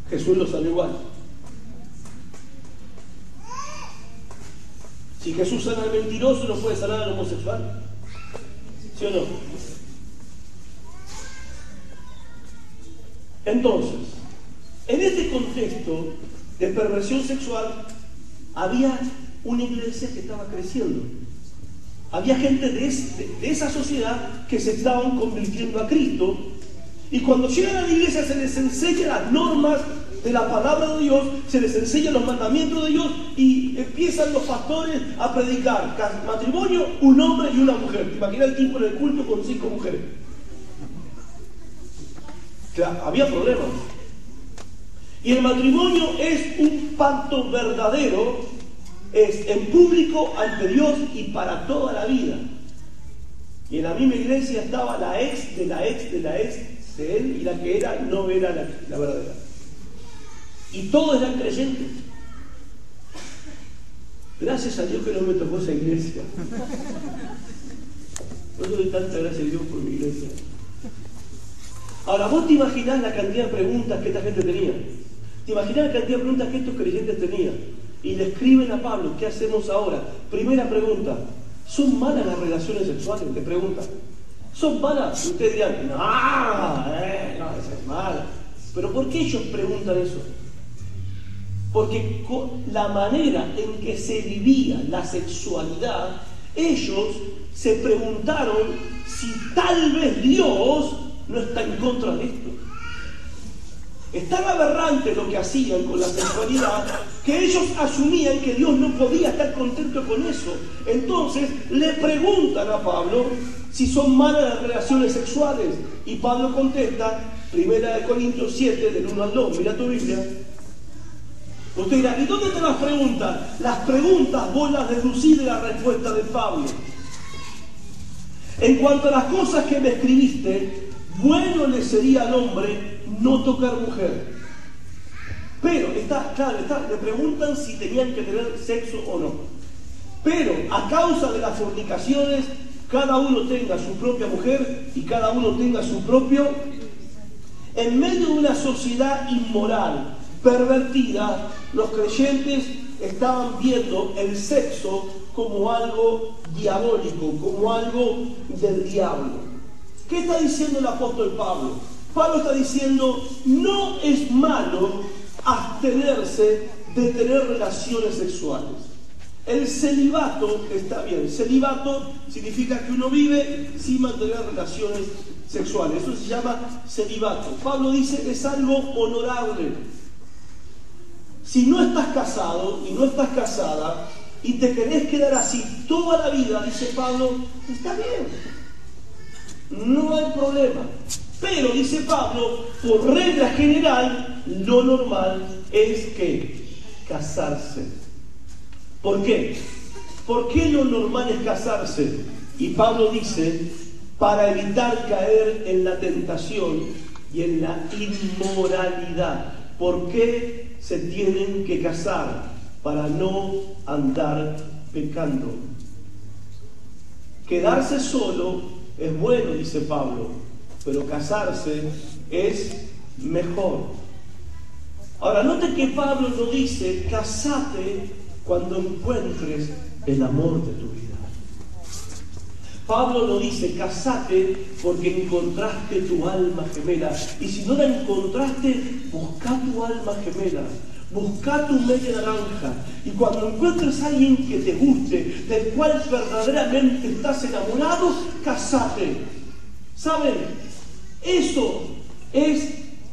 Jesús lo salió igual. Si Jesús sana al mentiroso, ¿no puede sanar al homosexual? ¿Sí o no? Entonces, en este contexto de perversión sexual, había una iglesia que estaba creciendo. Había gente de esa sociedad que se estaban convirtiendo a Cristo. Y cuando llegan a la iglesia se les enseña las normas de la palabra de Dios, se les enseñan los mandamientos de Dios y empiezan los pastores a predicar matrimonio, un hombre y una mujer. ¿Te imaginas el tipo en el culto con 5 mujeres? Claro, había problemas. Y el matrimonio es un pacto verdadero, es en público ante Dios y para toda la vida. Y en la misma iglesia estaba la ex de la ex de la ex de él, y la que era no era la verdadera. Y todos eran creyentes. Gracias a Dios que no me tocó esa iglesia. No doy tanta gracias a Dios por mi iglesia. Ahora, vos te imaginás la cantidad de preguntas que esta gente tenía. Te imaginás la cantidad de preguntas que estos creyentes tenían. Y le escriben a Pablo: ¿qué hacemos ahora? Primera pregunta: ¿son malas las relaciones sexuales? Le preguntan. ¿Son malas? Y ustedes dirán: no, eso es mala. Pero ¿por qué ellos preguntan eso? Porque la manera en que se vivía la sexualidad, ellos se preguntaron si tal vez Dios no está en contra de esto. Es tan aberrante lo que hacían con la sexualidad que ellos asumían que Dios no podía estar contento con eso. Entonces le preguntan a Pablo si son malas las relaciones sexuales. Y Pablo contesta, 1 Corintios 7, del 1 al 2, mira tu Biblia. Usted dirá: ¿y dónde están las preguntas? Las preguntas vos las deducís de la respuesta de Pablo. En cuanto a las cosas que me escribiste, bueno le sería al hombre no tocar mujer. Pero, le preguntan si tenían que tener sexo o no. Pero, a causa de las fornicaciones, cada uno tenga su propia mujer y cada uno tenga su propio. En medio de una sociedad inmoral, pervertida, los creyentes estaban viendo el sexo como algo diabólico, como algo del diablo. ¿Qué está diciendo el apóstol Pablo? Pablo está diciendo: no es malo abstenerse de tener relaciones sexuales. El celibato está bien. Celibato significa que uno vive sin mantener relaciones sexuales. Eso se llama celibato. Pablo dice que es algo honorable. Si no estás casado y no estás casada y te querés quedar así toda la vida, dice Pablo, está bien, no hay problema. Pero, dice Pablo, por regla general, lo normal es que casarse. ¿Por qué? ¿Por qué lo normal es casarse? Y Pablo dice: para evitar caer en la tentación y en la inmoralidad. ¿Por qué se tienen que casar? Para no andar pecando. Quedarse solo es bueno, dice Pablo, pero casarse es mejor. Ahora, note que Pablo no dice: casate cuando encuentres el amor de tu vida. Pablo no dice: casate porque encontraste tu alma gemela. Y si no la encontraste, busca tu alma gemela. Busca tu media naranja. Y cuando encuentres a alguien que te guste, del cual verdaderamente estás enamorado, casate. ¿Saben? Eso es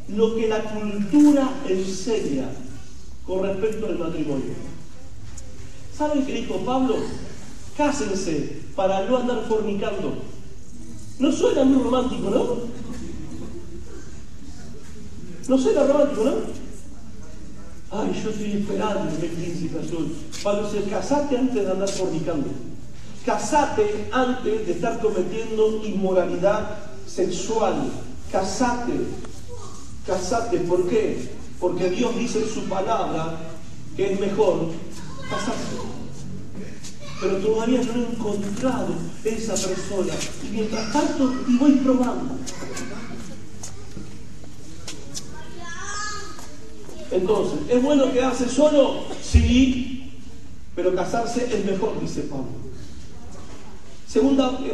lo que la cultura enseña con respecto al matrimonio. ¿Saben qué dijo Pablo? Cásense para no andar fornicando. ¿No suena muy romántico, no? ¿No suena romántico, no? Ay, yo estoy esperando que el príncipe azul. Pablo dice: casate antes de andar fornicando. Casate antes de estar cometiendo inmoralidad sexual. Casate. Casate. ¿Por qué? Porque Dios dice en su palabra que es mejor casarse. pero todavía no he encontrado esa persona. Y mientras tanto, y voy probando. Entonces, ¿es bueno quedarse solo? Sí, pero casarse es mejor, dice Pablo.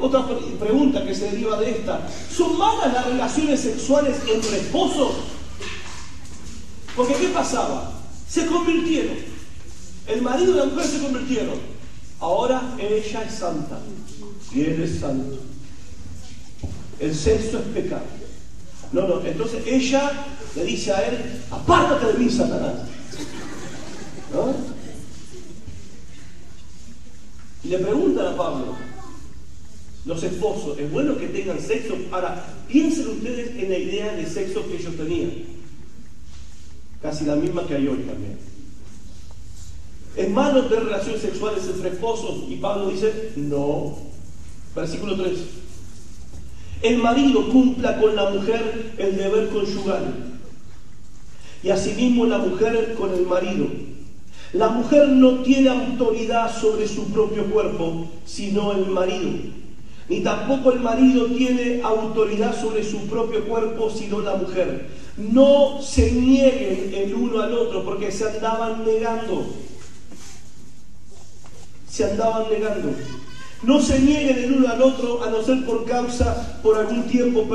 Otra pregunta que se deriva de esta: ¿son malas las relaciones sexuales entre esposos? Porque ¿qué pasaba? Se convirtieron. El marido y la mujer se convirtieron. Ahora ella es santa y él es santo. El sexo es pecado. No, entonces ella le dice a él: apártate de mí, Satanás. ¿No? Y le preguntan a Pablo, los esposos: ¿es bueno que tengan sexo? Ahora, piensen ustedes en la idea de sexo que ellos tenían. Casi la misma que hay hoy también. ¿Es malo tener relaciones sexuales entre esposos? Y Pablo dice: no. Versículo 3. El marido cumpla con la mujer el deber conyugal, y asimismo la mujer con el marido. La mujer no tiene autoridad sobre su propio cuerpo, sino el marido. Ni tampoco el marido tiene autoridad sobre su propio cuerpo, sino la mujer. No se nieguen el uno al otro, porque se andaban negando. No se nieguen el uno al otro, a no ser por algún tiempo,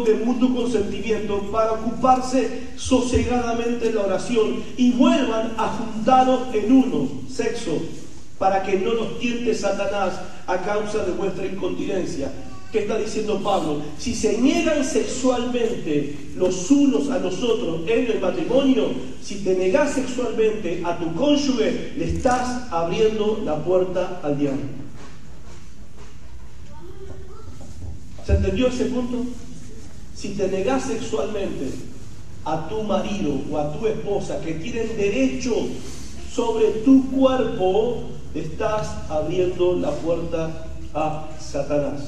de mutuo consentimiento, para ocuparse sosegadamente en la oración, y vuelvan a juntaros en uno, sexo, para que no los tiente Satanás a causa de vuestra incontinencia. ¿Qué está diciendo Pablo? Si se niegan sexualmente los unos a los otros en el matrimonio, si te negás sexualmente a tu cónyuge, le estás abriendo la puerta al diablo. ¿Se entendió ese punto? Si te negás sexualmente a tu marido o a tu esposa, que tienen derecho sobre tu cuerpo, le estás abriendo la puerta a Satanás.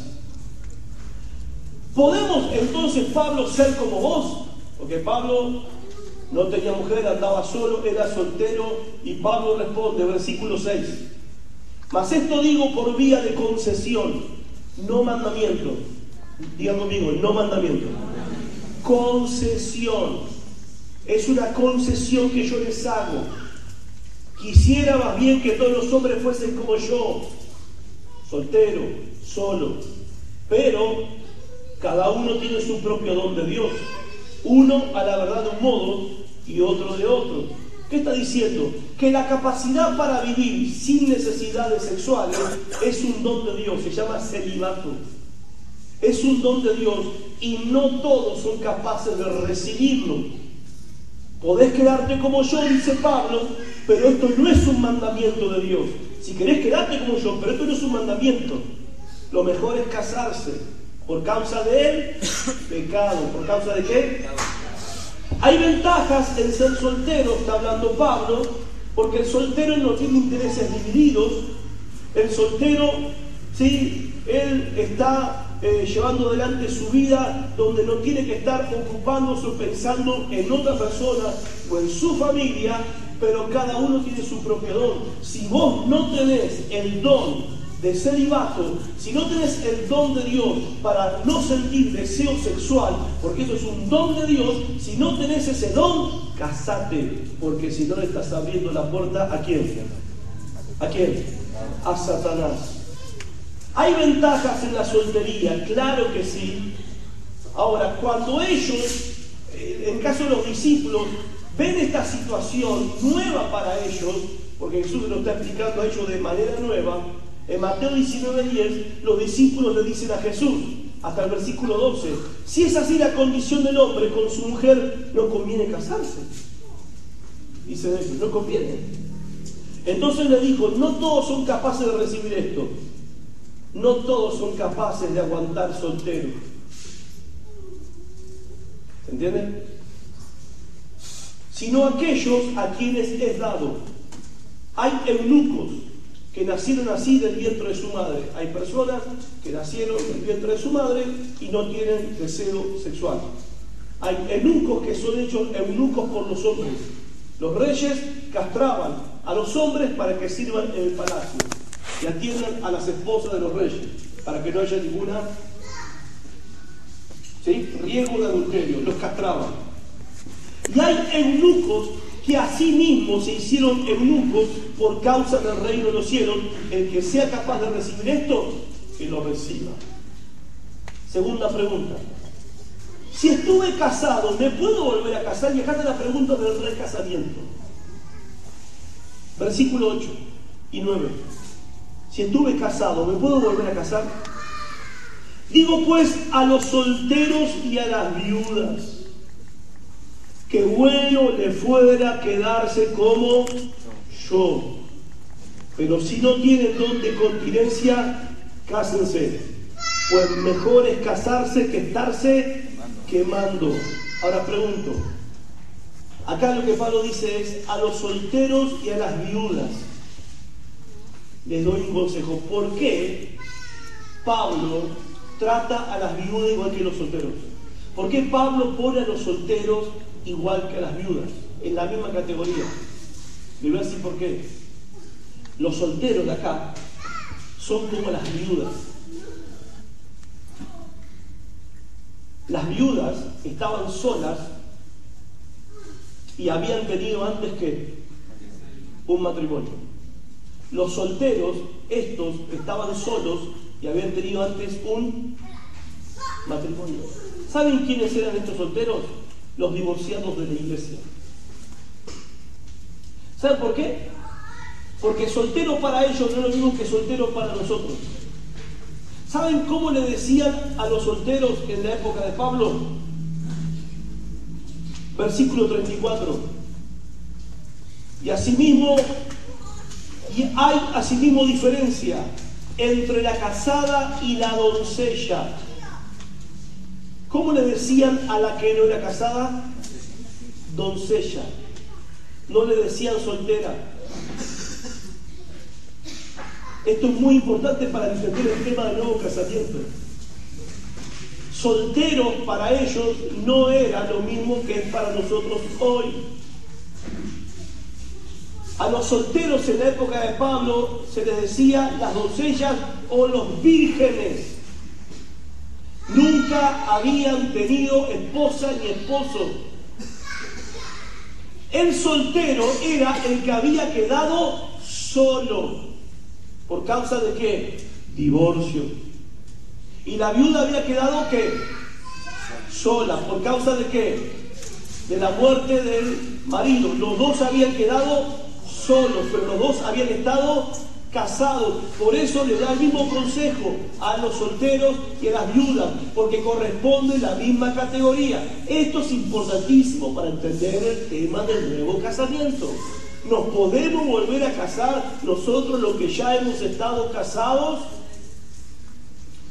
¿Podemos entonces, Pablo, ser como vos? Porque Pablo no tenía mujer, andaba solo, era soltero, y Pablo responde, versículo 6: mas esto digo por vía de concesión, no mandamiento. Digan conmigo: no mandamiento. Concesión. Es una concesión que yo les hago. Quisiera más bien que todos los hombres fuesen como yo, soltero, solo. Pero cada uno tiene su propio don de Dios. Uno a la verdad de un modo y otro de otro. ¿Qué está diciendo? Que la capacidad para vivir sin necesidades sexuales es un don de Dios. Se llama celibato. Es un don de Dios y no todos son capaces de recibirlo. Podés quedarte como yo, dice Pablo, pero esto no es un mandamiento de Dios. Si querés quedarte como yo, pero esto no es un mandamiento. Lo mejor es casarse. ¿Por causa de él? Pecado. ¿Por causa de qué? Hay ventajas en ser soltero, está hablando Pablo, porque el soltero no tiene intereses divididos. El soltero, sí, él está llevando adelante su vida donde no tiene que estar ocupándose o pensando en otra persona o en su familia, pero cada uno tiene su propio don. Si vos no tenés el don de celibato, si no tenés el don de Dios para no sentir deseo sexual, porque eso es un don de Dios, si no tenés ese don, casate, porque si no le estás abriendo la puerta ¿a quién? ¿A quién? A Satanás. ¿Hay ventajas en la soltería? Claro que sí. Ahora, cuando ellos, en caso de los discípulos, ven esta situación nueva para ellos, porque Jesús lo está explicando a ellos de manera nueva, en Mateo 19:10, los discípulos le dicen a Jesús, hasta el versículo 12, si es así la condición del hombre con su mujer, no conviene casarse. Dicen ellos, no conviene. Entonces le dijo, no todos son capaces de recibir esto. No todos son capaces de aguantar solteros. ¿Se entiende? Sino aquellos a quienes es dado. Hay eunucos que nacieron así del vientre de su madre. Hay personas que nacieron del vientre de su madre y no tienen deseo sexual. Hay eunucos que son hechos eunucos por los hombres. Los reyes castraban a los hombres para que sirvan en el palacio. Y y atiendan a las esposas de los reyes, para que no haya ninguna riesgo de adulterio. Los castraban. Y hay eunucos que asimismo se hicieron eunucos por causa del reino de los cielos. El que sea capaz de recibir esto, que lo reciba. Segunda pregunta. Si estuve casado, ¿me puedo volver a casar? Y acá está la pregunta del recasamiento. Versículo 8 y 9. Si estuve casado, ¿me puedo volver a casar? Digo pues a los solteros y a las viudas, que bueno le fuera quedarse como yo. Pero si no tienen don de continencia, cásense, pues mejor es casarse que estarse quemando. Ahora pregunto, acá lo que Pablo dice es a los solteros y a las viudas. Les doy un consejo. ¿Por qué Pablo trata a las viudas igual que los solteros? ¿Por qué Pablo pone a los solteros igual que a las viudas, en la misma categoría? Le voy a decir por qué. Los solteros de acá son como las viudas. Las viudas estaban solas y habían tenido antes que un matrimonio. Los solteros, estos, estaban solos y habían tenido antes un matrimonio. ¿Saben quiénes eran estos solteros? Los divorciados de la iglesia. ¿Saben por qué? Porque soltero para ellos no es lo mismo que soltero para nosotros. ¿Saben cómo le decían a los solteros en la época de Pablo? Versículo 34. Y hay asimismo diferencia entre la casada y la doncella. ¿Cómo le decían a la que no era casada? Doncella. No le decían soltera. Esto es muy importante para entender el tema del nuevo casamiento. Solteros para ellos no era lo mismo que es para nosotros hoy. A los solteros en la época de Pablo se les decía las doncellas o los vírgenes. Nunca habían tenido esposa ni esposo. El soltero era el que había quedado solo. ¿Por causa de qué? Divorcio. Y la viuda había quedado ¿qué? Sola. ¿Por causa de qué? De la muerte del marido. Los dos habían quedado solos, pero los dos habían estado casados. Por eso le da el mismo consejo a los solteros y a las viudas, porque corresponde la misma categoría. Esto es importantísimo para entender el tema del nuevo casamiento. ¿Nos podemos volver a casar nosotros los que ya hemos estado casados?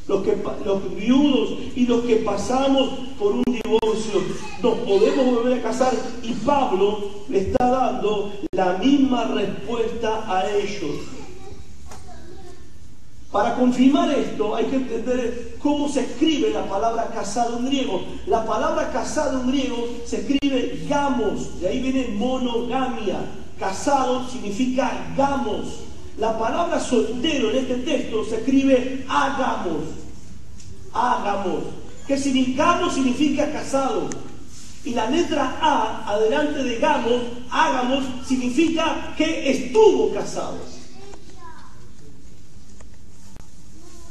Los viudos y los que pasamos por un divorcio, nos podemos volver a casar. Y Pablo le está dando la misma respuesta a ellos. Para confirmar esto hay que entender cómo se escribe la palabra casado en griego. La palabra casado en griego se escribe gamos, de ahí viene monogamia. Casado significa gamos. La palabra soltero en este texto se escribe ágamos. Ágamos. ¿Qué significa? Gamos significa casado. Y la letra A, adelante de gamos, ágamos, significa que estuvo casado.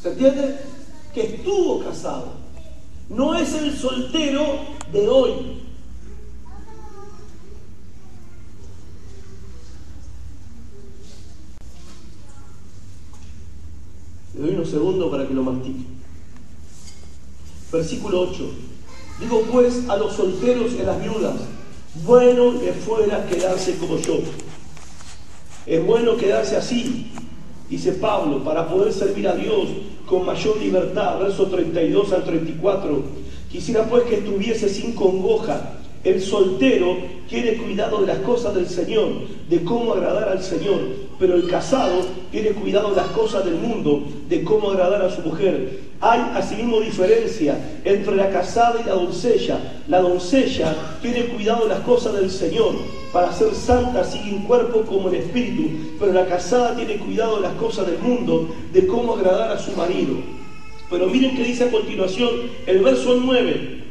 ¿Se entiende? Que estuvo casado. No es el soltero de hoy. Le doy unos segundos para que lo mastique. Versículo 8. Digo pues a los solteros y a las viudas, bueno les fuera quedarse como yo. Es bueno quedarse así, dice Pablo, para poder servir a Dios con mayor libertad. Versos 32 al 34. Quisiera pues que estuviese sin congoja. El soltero quiere cuidado de las cosas del Señor, de cómo agradar al Señor. pero el casado tiene cuidado de las cosas del mundo, de cómo agradar a su mujer. Hay asimismo diferencia entre la casada y la doncella. La doncella tiene cuidado de las cosas del Señor, para ser santa así en cuerpo como en espíritu, pero la casada tiene cuidado de las cosas del mundo, de cómo agradar a su marido. Pero miren que dice a continuación el verso 9: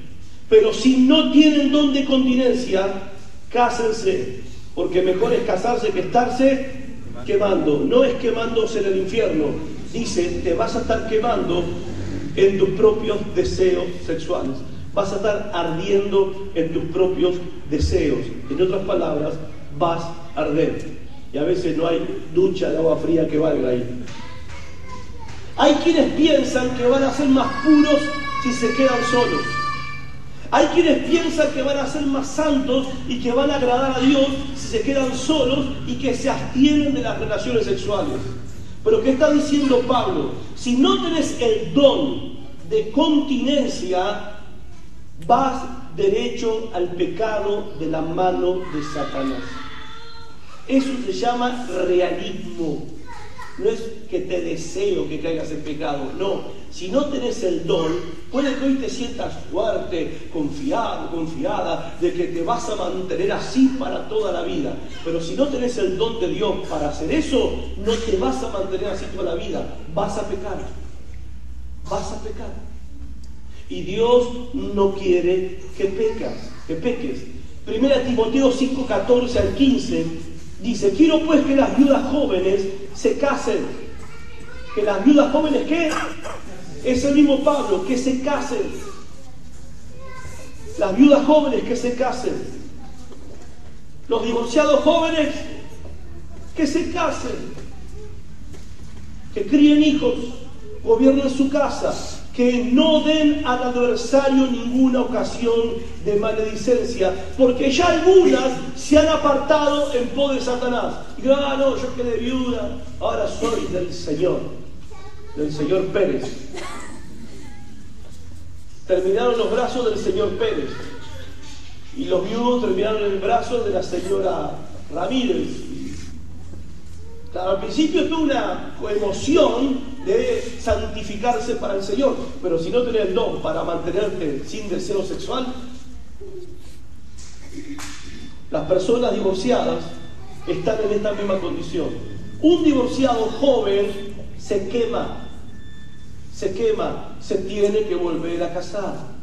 pero si no tienen don de continencia, cásense, porque mejor es casarse que estarse quemando. No es quemándose en el infierno, dice, te vas a estar quemando en tus propios deseos sexuales, vas a estar ardiendo en tus propios deseos. En otras palabras, vas a arder. Y a veces no hay ducha de agua fría que valga ahí. Hay quienes piensan que van a ser más puros si se quedan solos. Hay quienes piensan que van a ser más santos y que van a agradar a Dios si se quedan solos y que se abstienen de las relaciones sexuales. Pero ¿qué está diciendo Pablo? Si no tenés el don de continencia, vas derecho al pecado de la mano de Satanás. Eso se llama realismo. No es que te deseo que caigas en pecado, no. Si no tenés el don, puede que hoy te sientas fuerte, confiado, confiada, de que te vas a mantener así para toda la vida. Pero si no tenés el don de Dios para hacer eso, no te vas a mantener así toda la vida. Vas a pecar. Vas a pecar. Y Dios no quiere que peques. 1 Timoteo 5:14 al 15 dice: quiero pues que las viudas jóvenes se casen. ¿Que las viudas jóvenes qué? Es el mismo Pablo, que se casen. Las viudas jóvenes que se casen. Los divorciados jóvenes que se casen. Que críen hijos, gobiernen su casa, que no den al adversario ninguna ocasión de maledicencia, porque ya algunas se han apartado en pos de Satanás. Y digo, no, yo quedé viuda, ahora soy del Señor Pérez. Terminaron los brazos del señor Pérez y los viudos terminaron en el brazo de la señora Ramírez. Claro, al principio tuvo una emoción de santificarse para el Señor, pero si no tenés el don para mantenerte sin deseo sexual, las personas divorciadas están en esta misma condición. Un divorciado joven se quema, se tiene que volver a casar.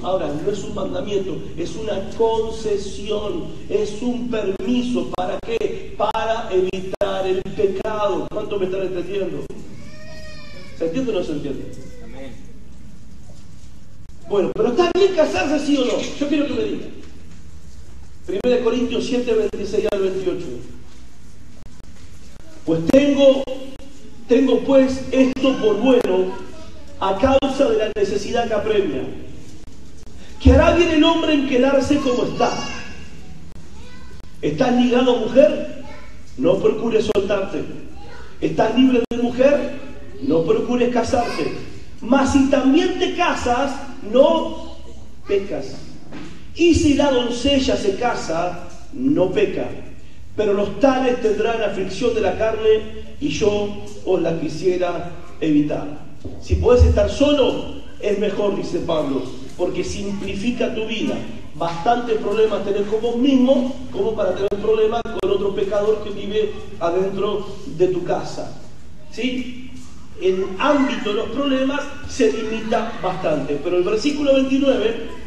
Ahora, no es un mandamiento, es una concesión, es un permiso. ¿Para qué? Para evitar el pecado. ¿Cuánto me están entendiendo? ¿Se entiende o no se entiende? Amén. Bueno, pero ¿está bien casarse, sí o no? Yo quiero que me digan. 1 Corintios 7, 26 al 28. Pues tengo pues esto por bueno a causa de la necesidad que apremia, que hará bien el hombre en quedarse como está. ¿Estás ligado a mujer? No procures soltarte. ¿Estás libre de mujer? No procures casarte. Mas si también te casas, no pecas. Y si la doncella se casa, no peca. Pero los tales tendrán aflicción de la carne, y yo os la quisiera evitar. Si puedes estar solo, es mejor, dice Pablo, porque simplifica tu vida. Bastantes problemas tenés con vos mismo como para tener problemas con otro pecador que vive adentro de tu casa. ¿Sí? El ámbito de los problemas se limita bastante. Pero el versículo 29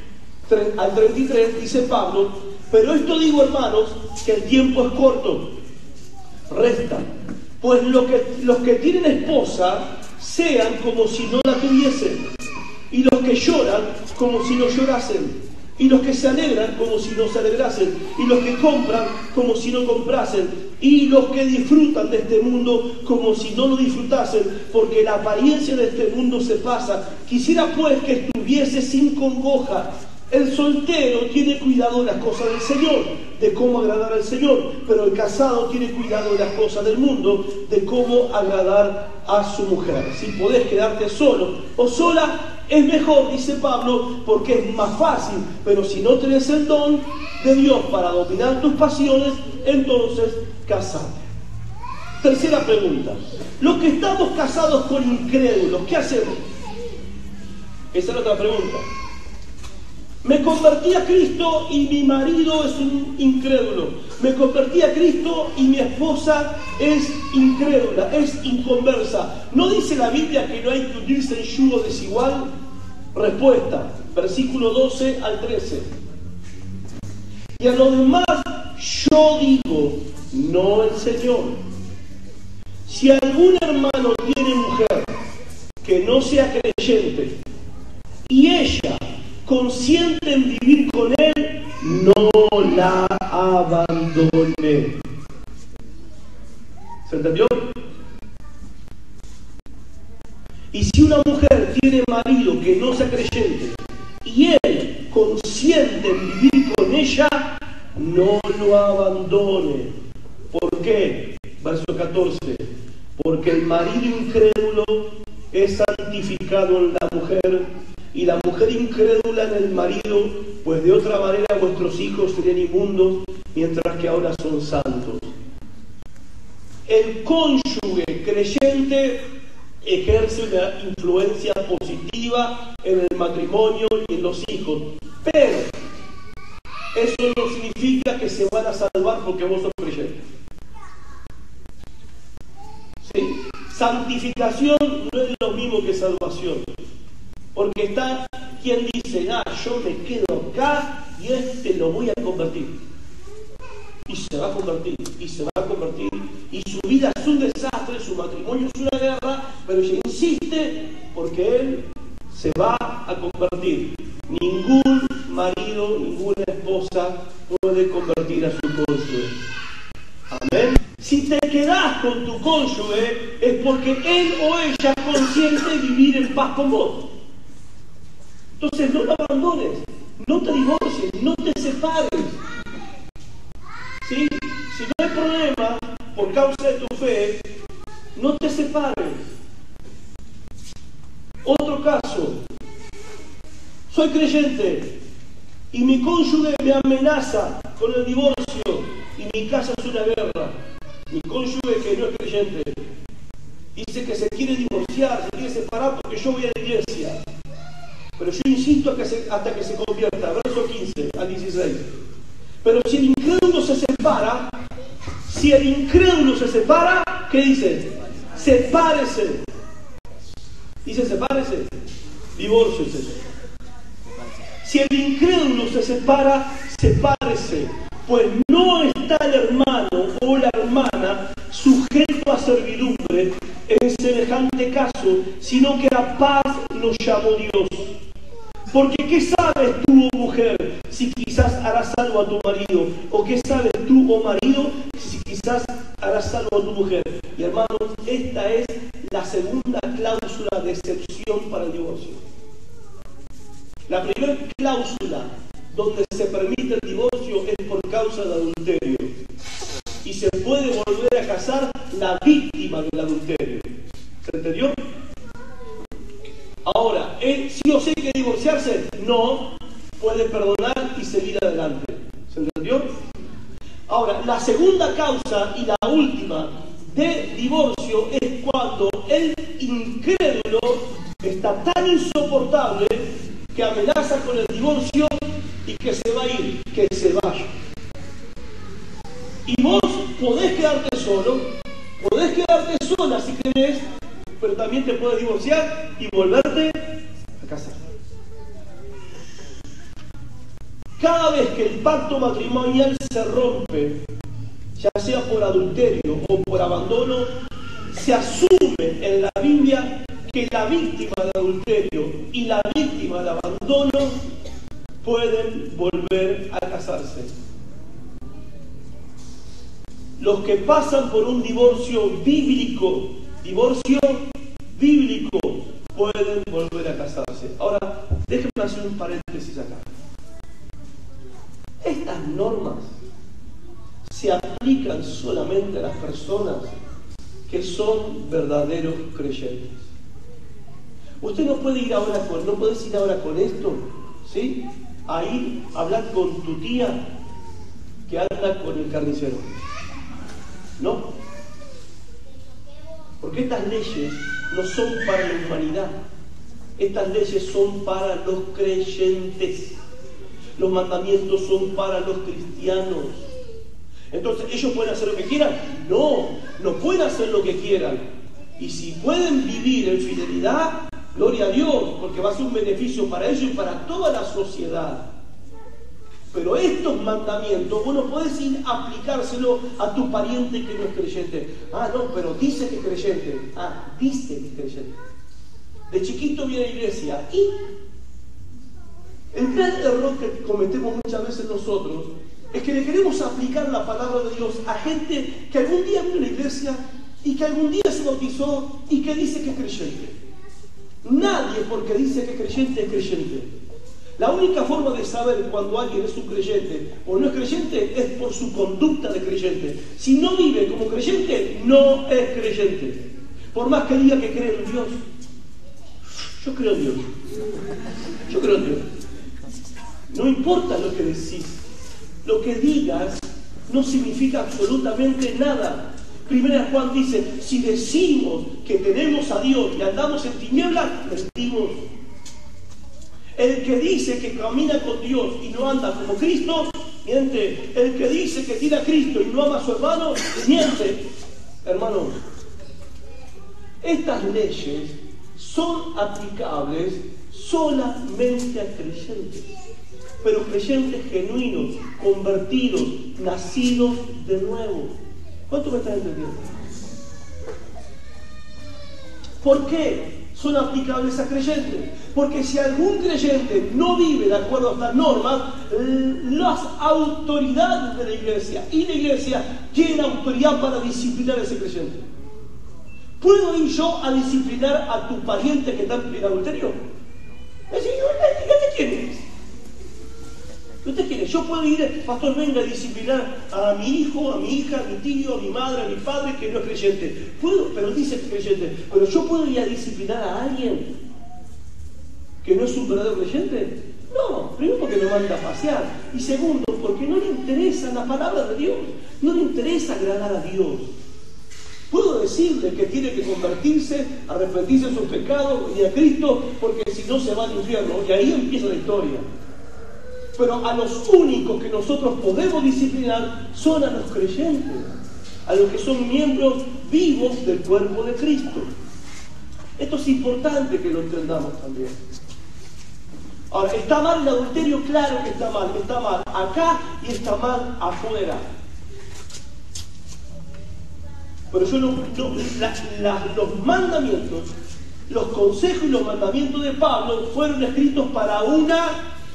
al 33 dice Pablo: pero esto digo, hermanos, que el tiempo es corto. Resta, pues los que tienen esposa sean como si no la tuviesen, y los que lloran como si no llorasen, y los que se alegran como si no se alegrasen, y los que compran como si no comprasen, y los que disfrutan de este mundo como si no lo disfrutasen, porque la apariencia de este mundo se pasa. Quisiera pues que estuviese sin congoja. El soltero tiene cuidado de las cosas del Señor, de cómo agradar al Señor, pero el casado tiene cuidado de las cosas del mundo, de cómo agradar a su mujer. Si podés quedarte solo o sola, es mejor, dice Pablo, porque es más fácil. Pero si no tenés el don de Dios para dominar tus pasiones, entonces casate. Tercera pregunta. Los que estamos casados con incrédulos, ¿qué hacemos? Esa es la otra pregunta. Me convertí a Cristo y mi marido es un incrédulo. Me convertí a Cristo y mi esposa es incrédula, es inconversa. ¿No dice la Biblia que no hay que unirse en yugo desigual? Respuesta, versículo 12 al 13. Y a lo demás yo digo, no el Señor. Si algún hermano tiene mujer que no sea creyente y ella consiente en vivir con él, no la abandone. ¿Se entendió? Y si una mujer tiene marido que no sea creyente y él consiente en vivir con ella, no lo abandone. ¿Por qué? Verso 14. Porque el marido incrédulo es santificado en la mujer y la mujer incrédula en el marido, pues de otra manera vuestros hijos serían inmundos, mientras que ahora son santos. El cónyuge creyente ejerce una influencia positiva en el matrimonio y en los hijos, pero eso no significa que se van a salvar porque vos sos creyente. ¿Sí? Santificación no es lo mismo que salvación. Porque está quien dice, yo me quedo acá y lo voy a convertir. Y se va a convertir, y se va a convertir. Y su vida es un desastre, su matrimonio es una guerra, pero ella insiste porque él se va a convertir. Ningún marido, ninguna esposa puede convertir a su cónyuge. Amén. Si te quedás con tu cónyuge es porque él o ella consiente vivir en paz con vos. Entonces no lo abandones, no te divorcies, no te separes. ¿Sí? Si no hay problema por causa de tu fe, no te separes. Otro caso, soy creyente y mi cónyuge me amenaza con el divorcio y mi casa es una guerra. Mi cónyuge que no es creyente dice que se quiere divorciar, se quiere separar porque yo voy a la iglesia. Pero yo insisto hasta que se convierta. Verso 15 al 16. Pero si el incrédulo se separa, ¿qué dice? Sepárese. Dice sepárese. Divorcio es eso. Si el incrédulo se separa, sepárese. Pues no está el hermano o la hermana sujeto a servidumbre en semejante caso, sino que a paz los llamó Dios. Porque ¿qué sabes tú, oh mujer, si quizás harás salvo a tu marido? ¿O qué sabes tú, oh marido, si quizás harás salvo a tu mujer? Y hermanos, esta es la segunda cláusula de excepción para el divorcio. La primera cláusula donde se permite el divorcio es por causa del adulterio. Y se puede volver a casar la víctima del adulterio. ¿Se entendió? Ahora, ¿sí o sí hay que divorciarse? No, puede perdonar y seguir adelante. ¿Se entendió? Ahora, la segunda causa y la última de divorcio es cuando el incrédulo está tan insoportable que amenaza con el divorcio y que se va a ir, que se vaya. Y vos podés quedarte solo, podés quedarte sola si querés, pero también te puedes divorciar y volverte a casar. Cada vez que el pacto matrimonial se rompe, ya sea por adulterio o por abandono, se asume en la Biblia que la víctima del adulterio y la víctima del abandono pueden volver a casarse. Los que pasan por un divorcio bíblico pueden volver a casarse. Ahora, déjenme hacer un paréntesis acá. Estas normas se aplican solamente a las personas que son verdaderos creyentes. Usted no puede ir ahora no puedes ir ahora con esto, ¿sí? Ahí hablar con tu tía que anda con el carnicero. No. Porque estas leyes no son para la humanidad. Estas leyes son para los creyentes. Los mandamientos son para los cristianos. Entonces, ¿ellos pueden hacer lo que quieran? No, no pueden hacer lo que quieran. Y si pueden vivir en fidelidad, gloria a Dios, porque va a ser un beneficio para ellos y para toda la sociedad. Pero estos mandamientos, vos no podés ir a aplicárselo a tu pariente que no es creyente. Ah, no, pero dice que es creyente. Ah, dice que es creyente. De chiquito viene a la iglesia. Y el gran error que cometemos muchas veces nosotros es que le queremos aplicar la palabra de Dios a gente que algún día vino a la iglesia y que algún día se bautizó y que dice que es creyente. Nadie porque dice que es creyente es creyente. La única forma de saber cuando alguien es un creyente o no es creyente es por su conducta de creyente. Si no vive como creyente, no es creyente. Por más que diga que cree en Dios. Yo creo en Dios. Yo creo en Dios. No importa lo que decís. Lo que digas no significa absolutamente nada. Primera Juan dice, si decimos que tenemos a Dios y andamos en tinieblas, mentimos. El que dice que camina con Dios y no anda como Cristo, miente. El que dice que tiene a Cristo y no ama a su hermano, miente. Hermano, estas leyes son aplicables solamente a creyentes, pero creyentes genuinos, convertidos, nacidos de nuevo. ¿Cuánto me estás entendiendo? ¿Por qué son aplicables a creyentes? Porque si algún creyente no vive de acuerdo a estas normas, las autoridades de la iglesia y la iglesia tienen autoridad para disciplinar a ese creyente. ¿Puedo ir yo a disciplinar a tu pariente que está en adulterio? ¿Usted quién es? ¿Usted quién es? Yo puedo ir, pastor, venga a disciplinar a mi hijo, a mi hija, a mi tío, a mi madre, a mi padre que no es creyente. Puedo, pero dice que es creyente. Pero yo puedo ir a disciplinar a alguien que no es un verdadero creyente. No, primero porque me manda a pasear. Y segundo, porque no le interesa la palabra de Dios. No le interesa agradar a Dios. Puedo decirle que tiene que convertirse, arrepentirse de sus pecados y a Cristo, porque si no se va al infierno. Y ahí empieza la historia. Pero a los únicos que nosotros podemos disciplinar son a los creyentes, a los que son miembros vivos del cuerpo de Cristo. Esto es importante que lo entendamos también. Ahora, ¿está mal el adulterio? Claro que está mal acá y está mal afuera. Pero yo los mandamientos, los consejos y los mandamientos de Pablo fueron escritos para una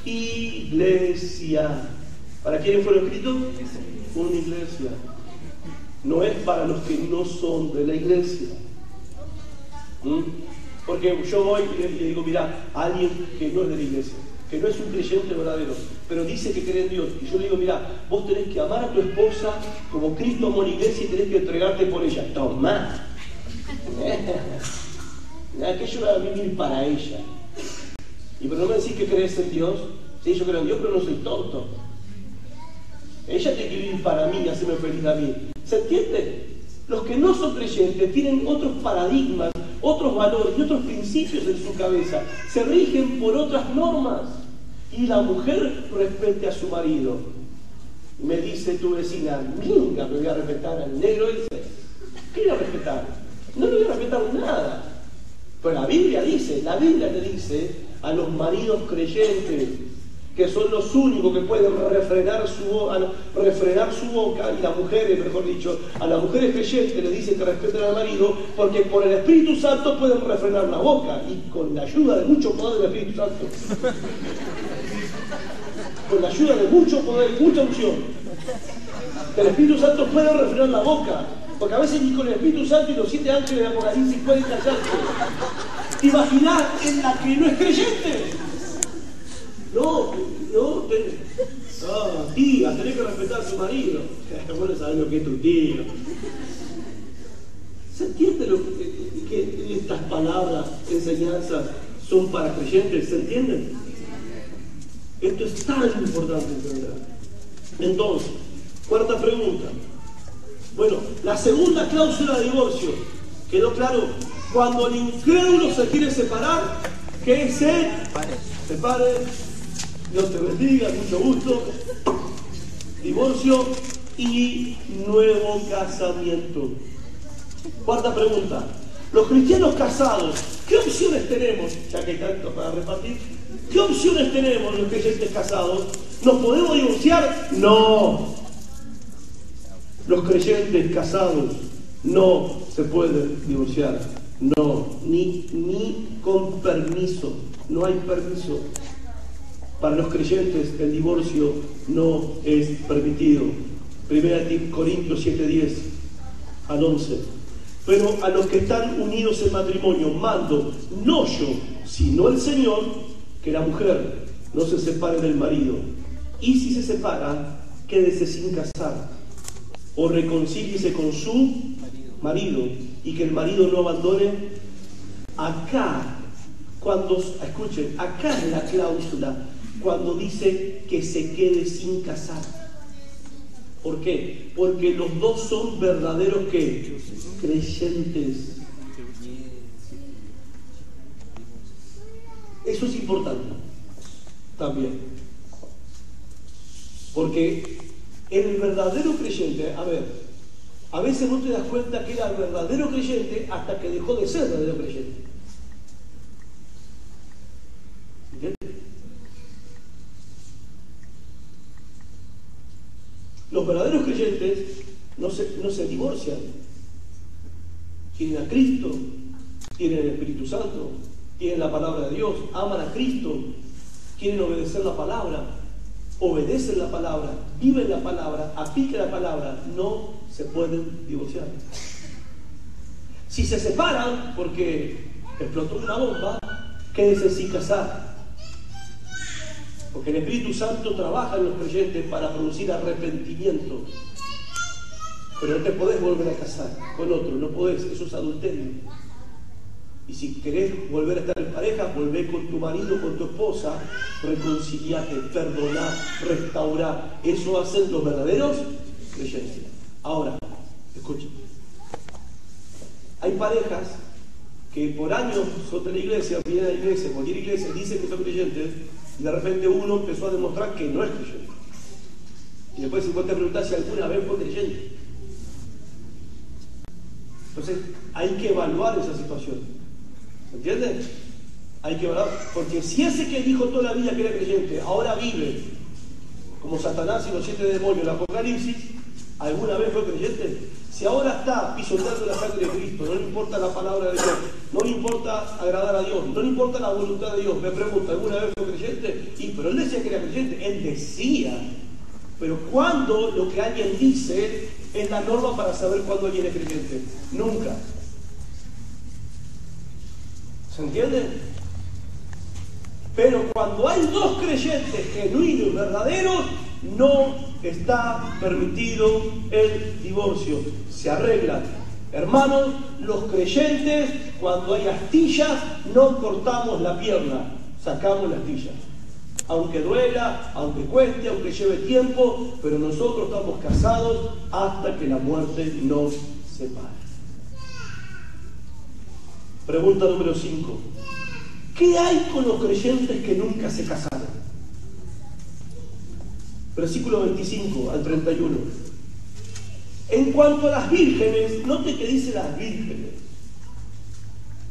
iglesia. ¿Para quiénes fueron escritos? Una iglesia. No es para los que no son de la iglesia. Porque yo voy y le digo, mira, a alguien que no es de la iglesia, que no es un creyente verdadero, pero dice que cree en Dios, y yo le digo, mira, vos tenés que amar a tu esposa como Cristo amó a la iglesia y tenés que entregarte por ella. Tomá. Que yo voy a vivir para ella. Y pero no me decís que crees en Dios. Sí, yo creo en Dios, pero no soy tonto. Ella tiene que vivir para mí y hacerme feliz a mí. ¿Se entiende? Los que no son creyentes tienen otros paradigmas, otros valores y otros principios en su cabeza. Se rigen por otras normas. Y la mujer respete a su marido. Me dice tu vecina, nunca me voy a respetar al negro. Dice, ¿qué voy a respetar? No le voy a respetar nada. Pero la Biblia le dice a los maridos creyentes, que son los únicos que pueden refrenar su boca, y las mujeres, mejor dicho, a las mujeres creyentes les dice que respeten al marido, porque por el Espíritu Santo pueden refrenar la boca, y con la ayuda de mucho poder del Espíritu Santo. Con la ayuda de mucho poder, mucha unción, el Espíritu Santo puede refrenar la boca, porque a veces ni con el Espíritu Santo y los 7 ángeles de Apocalipsis pueden callarse. ¿Te imaginás en la que no es creyente? Tía, tenés que respetar a su marido. Bueno, sabés lo que es tu tío. ¿Se entiende que estas palabras, enseñanzas, son para creyentes? ¿Se entienden? Esto es tan importante entender. Entonces, cuarta pregunta. Bueno, la segunda cláusula de divorcio ¿Quedó claro? Cuando el incrédulo se quiere separar, ¿qué se separe? Dios te bendiga, mucho gusto. Divorcio y nuevo casamiento. Cuarta pregunta. Los cristianos casados, ¿qué opciones tenemos? Ya que hay tanto para repartir, ¿qué opciones tenemos los creyentes casados? ¿Nos podemos divorciar? No. Los creyentes casados no se pueden divorciar. No, ni con permiso. No hay permiso. Para los creyentes el divorcio no es permitido. 1 Corintios 7:10 al 11. Pero a los que están unidos en matrimonio mando, no yo, sino el Señor, que la mujer no se separe del marido. Y si se separa, quédese sin casar. O reconcíliese con su marido. Y que el marido no abandone. Acá, escuchen, acá es la cláusula cuando dice que se quede sin casar. ¿Por qué? Porque los dos son verdaderos ¿qué? Creyentes. Eso es importante también. Porque el verdadero creyente, a veces no te das cuenta que era el verdadero creyente hasta que dejó de ser verdadero creyente. ¿Entiendes? Los verdaderos creyentes no se divorcian. Tienen a Cristo, tienen el Espíritu Santo, tienen la palabra de Dios, aman a Cristo, quieren obedecer la palabra, obedecen la palabra, viven la palabra, aplican la palabra, no se pueden divorciar. Si se separan porque explotó una bomba, quédense sin casar. Porque el Espíritu Santo trabaja en los creyentes para producir arrepentimiento. Pero no te podés volver a casar con otro, no podés, eso es adulterio. Y si querés volver a estar en pareja, volvé con tu marido, con tu esposa, reconciliate, perdoná, restaurá. Eso hacen los verdaderos creyentes. Ahora, escuchen. Hay parejas que por años son de la iglesia, vienen a la iglesia, cualquier iglesia, dicen que son creyentes, y de repente uno empezó a demostrar que no es creyente. Y después se puede preguntar si alguna vez fue creyente. Entonces, hay que evaluar esa situación. ¿Entiendes? Hay que evaluar. Porque si ese que dijo toda la vida que era creyente, ahora vive como Satanás y los 7 demonios del Apocalipsis, ¿alguna vez fue creyente? Si ahora está pisoteando la sangre de Cristo, no le importa la palabra de Dios, no le importa agradar a Dios, no le importa la voluntad de Dios, me pregunto, ¿alguna vez fue creyente? Pero él decía que era creyente, él decía. Pero cuando lo que alguien dice es la norma para saber cuándo alguien es creyente, nunca. ¿Se entiende? Pero cuando hay dos creyentes genuinos, verdaderos, no está permitido el divorcio. Se arreglan. Hermanos, los creyentes, cuando hay astillas, no cortamos la pierna, sacamos la astilla. Aunque duela, aunque cueste, aunque lleve tiempo, pero nosotros estamos casados hasta que la muerte nos separe. Pregunta número 5. ¿Qué hay con los creyentes que nunca se casaron? Versículo 25 al 31. En cuanto a las vírgenes, note que dice las vírgenes.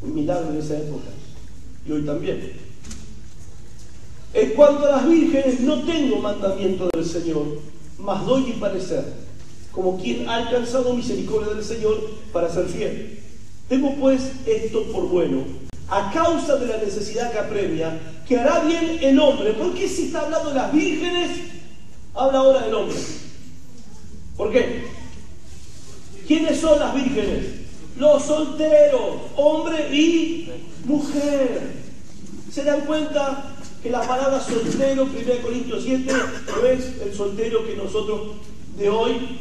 Un milagro en esa época. Y hoy también. En cuanto a las vírgenes, no tengo mandamiento del Señor, mas doy mi parecer, como quien ha alcanzado misericordia del Señor para ser fiel. Tengo pues esto por bueno, a causa de la necesidad que apremia, que hará bien el hombre. ¿Por qué si está hablando de las vírgenes, habla ahora del hombre? ¿Por qué? ¿Quiénes son las vírgenes? Los solteros, hombre y mujer. ¿Se dan cuenta que la palabra soltero, 1 Corintios 7, no es el soltero que nosotros de hoy?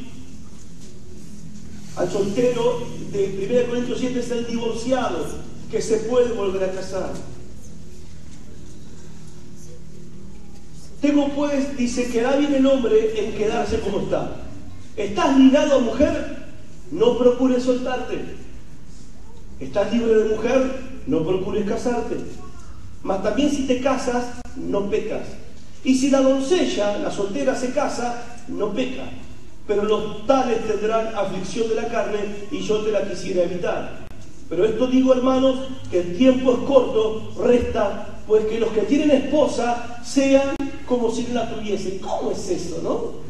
Al soltero de 1 Corintios 7 es el divorciado, que se puede volver a casar. Tengo pues, dice, que hará bien el hombre en quedarse como está. ¿Estás ligado a mujer? No procures soltarte. Estás libre de mujer, no procures casarte. Mas también si te casas, no pecas. Y si la doncella, la soltera, se casa, no peca. Pero los tales tendrán aflicción de la carne, y yo te la quisiera evitar. Pero esto digo, hermanos, que el tiempo es corto, resta, pues que los que tienen esposa sean como si no la tuviesen. ¿Cómo es eso, no?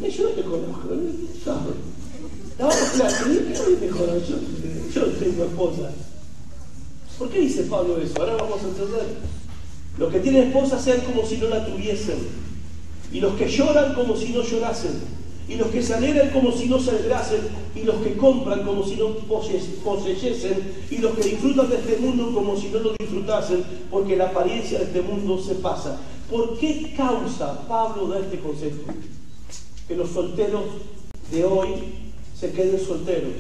Yo no te conozco, ¿no? Yo tengo esposa. ¿Por qué dice Pablo eso? Ahora vamos a entender. Los que tienen esposa sean como si no la tuviesen, y los que lloran como si no llorasen, y los que se alegran como si no se alegrasen, y los que compran como si no poseyesen, y los que disfrutan de este mundo como si no lo disfrutasen, porque la apariencia de este mundo se pasa. ¿Por qué causa Pablo da este consejo? Que los solteros de hoy se queden solteros,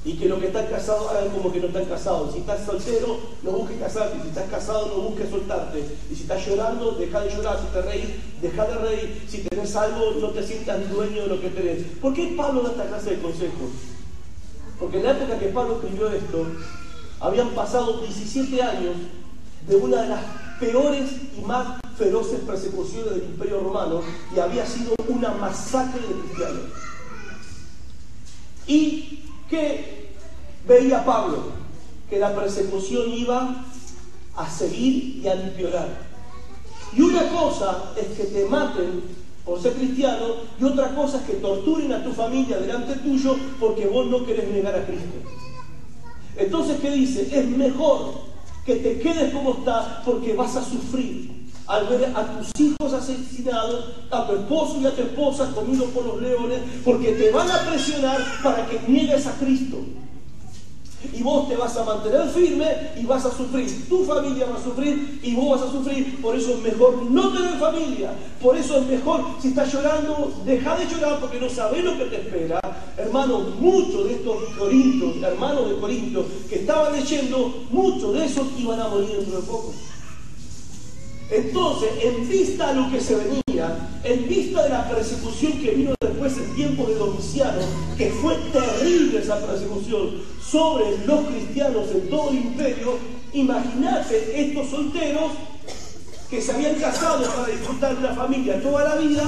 y que los que están casados hagan como que no están casados. Si estás soltero, no busques casarte. Si estás casado, no busques soltarte. Y si estás llorando, deja de llorar. Si te reís, deja de reír. Si tenés algo, no te sientas dueño de lo que tenés. ¿Por qué Pablo da esta clase de consejos? Porque en la época que Pablo escribió esto, habían pasado 17 años de una de las peores y más feroces persecuciones del Imperio Romano, y había sido una masacre de cristianos. Y que veía Pablo que la persecución iba a seguir y a empeorar. Y una cosa es que te maten por ser cristiano, y otra cosa es que torturen a tu familia delante tuyo porque vos no querés negar a Cristo. Entonces, ¿qué dice? Es mejor que te quedes como estás, porque vas a sufrir al ver a tus hijos asesinados, a tu esposo y a tu esposa comidos por los leones, porque te van a presionar para que niegues a Cristo. Y vos te vas a mantener firme y vas a sufrir. Tu familia va a sufrir y vos vas a sufrir. Por eso es mejor no tener familia. Por eso es mejor, si estás llorando, deja de llorar, porque no sabés lo que te espera. Hermanos, muchos de estos corintios, hermanos de Corinto, que estaban leyendo, muchos de esos iban a morir dentro de poco. Entonces, en vista de lo que se venía, en vista de la persecución que vino después en tiempos de Domiciano, que fue terrible esa persecución sobre los cristianos en todo el imperio, imagínate estos solteros que se habían casado para disfrutar de una familia toda la vida,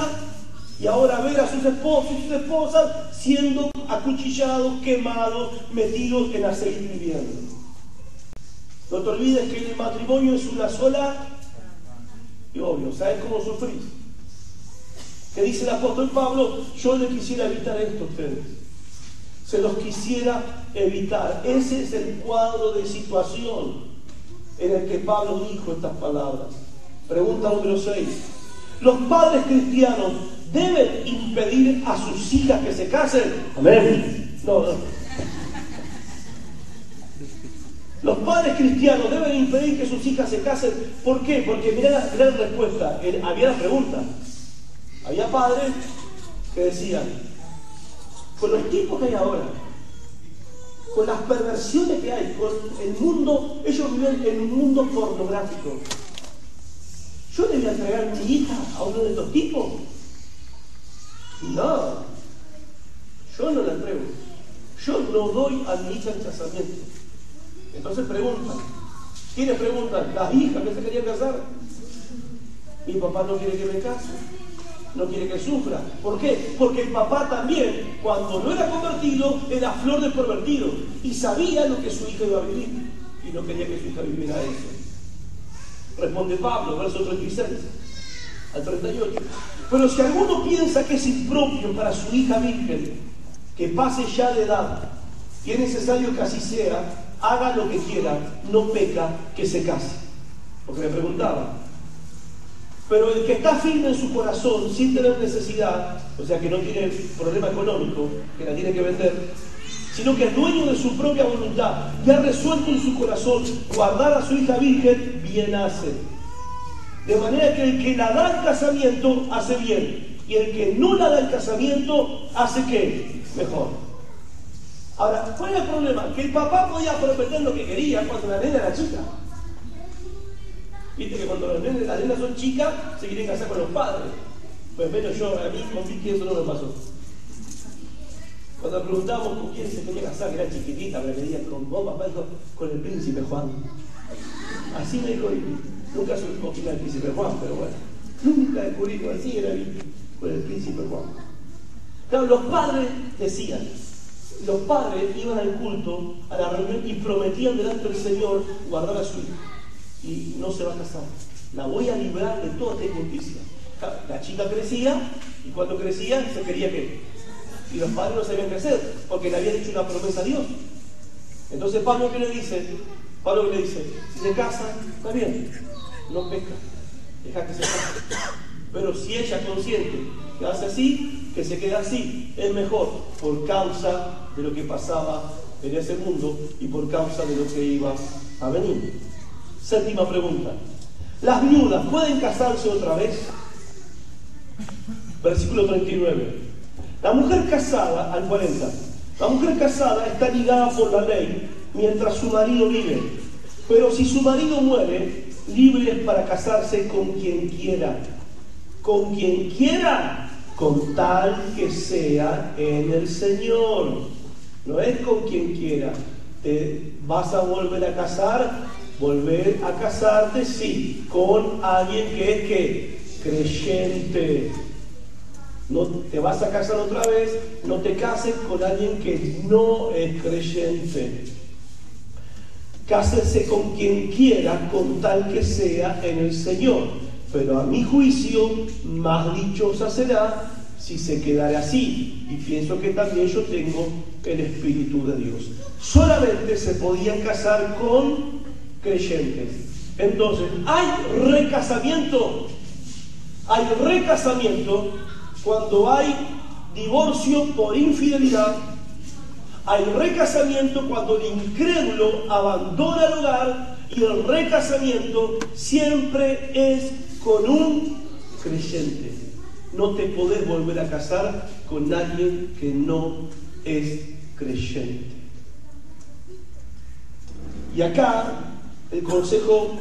y ahora ver a sus esposos y sus esposas siendo acuchillados, quemados, metidos en aceite hirviendo. No te olvides que el matrimonio es una sola. Y obvio, ¿sabes cómo sufrís? Que dice el apóstol Pablo: yo le quisiera evitar esto a ustedes. Se los quisiera evitar. Ese es el cuadro de situación en el que Pablo dijo estas palabras. Pregunta número 6. ¿Los padres cristianos deben impedir a sus hijas que se casen? Amén. No. Los padres cristianos deben impedir que sus hijas se casen. ¿Por qué? Porque mirá la gran respuesta. Había la pregunta. Había padres que decían: con los tiempos que hay ahora, con las perversiones que hay, con el mundo, ellos viven en un mundo pornográfico. ¿Yo le voy a entregar mi hija a uno de estos tipos? No, yo no la entrego. Yo no doy a mi hija en casamiento. Entonces preguntan. ¿Quiénes preguntan? Las hijas que se querían casar. Mi papá no quiere que me case, no quiere que sufra. ¿Por qué? Porque el papá también, cuando no era convertido, era flor de pervertido y sabía lo que su hija iba a vivir, y no quería que su hija viviera eso. Responde Pablo, verso 36 al 38. Pero si alguno piensa que es impropio para su hija virgen que pase ya de edad, y es necesario que así sea, haga lo que quiera, no peca que se case. Porque me preguntaba. Pero el que está firme en su corazón sin tener necesidad, o sea que no tiene problema económico, que la tiene que vender, sino que es dueño de su propia voluntad y ha resuelto en su corazón guardar a su hija virgen, bien hace. De manera que el que la da al casamiento hace bien, y el que no la da al casamiento hace ¿qué? Mejor. Ahora, ¿cuál es el problema? Que el papá podía prometer lo que quería cuando la nena era chica. Viste que cuando las nenas son chicas se quieren casar con los padres. Pues menos yo, a mí con Vicky eso no me pasó. Cuando preguntamos con quién se quería casar, que era chiquitita, pero me decía, con vos, papá, dijo, con el príncipe Juan. Así me dijo, y nunca supo quién era el príncipe Juan, pero bueno, nunca descubrí que así era con el príncipe Juan. Claro, los padres decían, los padres iban al culto, a la reunión, y prometían delante del Señor guardar a su hija. Y no se va a casar. La voy a librar de toda esta injusticia. La chica crecía, y cuando crecía se quería que. Y los padres no sabían qué hacer, porque le había dicho una promesa a Dios. Entonces Pablo, ¿qué le dice? Pablo, ¿qué le dice? Si se casan, está bien, no peca, deja que se case. Pero si ella es consciente que hace así, que se queda así, es mejor, por causa de lo que pasaba en ese mundo y por causa de lo que iba a venir. Séptima pregunta. ¿Las viudas pueden casarse otra vez? Versículo 39. La mujer casada, al 40, la mujer casada está ligada por la ley mientras su marido vive, pero si su marido muere, libre es para casarse con quien quiera. Con quien quiera, con tal que sea en el Señor. No es con quien quiera. ¿Te vas a volver a casar? Volver a casarte, sí, con alguien que es ¿qué? Creyente. No te vas a casar otra vez, no te cases con alguien que no es creyente. Cásense con quien quiera, con tal que sea en el Señor. Pero a mi juicio, más dichosa será si se quedara así. Y pienso que también yo tengo el Espíritu de Dios. Solamente se podían casar con creyentes. Entonces, hay recasamiento. Hay recasamiento cuando hay divorcio por infidelidad. Hay recasamiento cuando el incrédulo abandona el hogar, y el recasamiento siempre es con un creyente. No te podés volver a casar con alguien que no es creyente. Y acá el consejo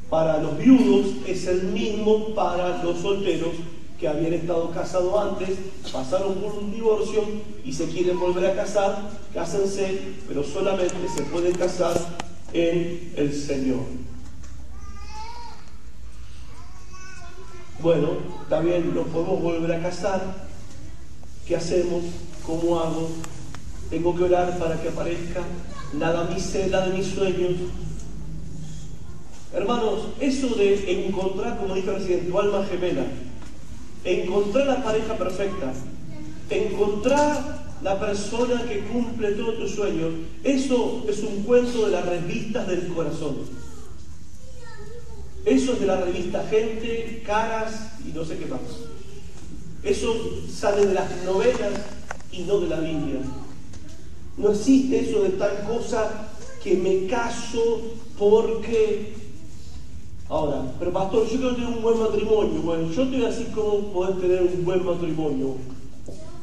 para los viudos es el mismo para los solteros que habían estado casados antes, pasaron por un divorcio y se quieren volver a casar. Cásense, pero solamente se pueden casar en el Señor. Bueno, también nos podemos volver a casar. ¿Qué hacemos? ¿Cómo hago? Tengo que orar para que aparezca la damisela de mis sueños. Hermanos, eso de encontrar, como dije recién, tu alma gemela, encontrar la pareja perfecta, encontrar la persona que cumple todos tus sueños, eso es un cuento de las revistas del corazón. Eso es de la revista Gente, Caras y no sé qué más. Eso sale de las novelas y no de la Biblia. No existe eso de tal cosa que me caso porque... Ahora, pero pastor, yo quiero tener un buen matrimonio. Bueno, yo te voy a decir cómo poder tener un buen matrimonio.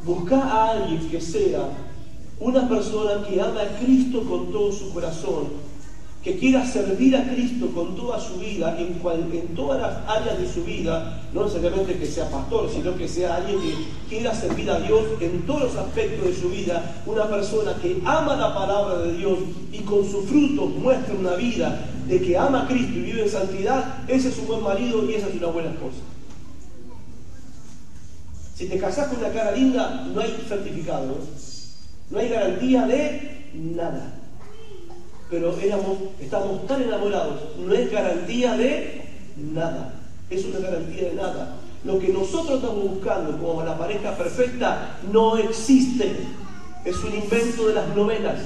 Busca a alguien que sea una persona que ama a Cristo con todo su corazón, que quiera servir a Cristo con toda su vida, en todas las áreas de su vida, no necesariamente que sea pastor, sino que sea alguien que quiera servir a Dios en todos los aspectos de su vida, una persona que ama la palabra de Dios y con sus frutos muestra una vida de que ama a Cristo y vive en santidad. Ese es un buen marido y esa es una buena esposa. Si te casás con una cara linda, no hay certificado, ¿no? No hay garantía de nada. Pero estamos tan enamorados, no es garantía de nada. Eso no es garantía de nada. Lo que nosotros estamos buscando como la pareja perfecta no existe. Es un invento de las novelas,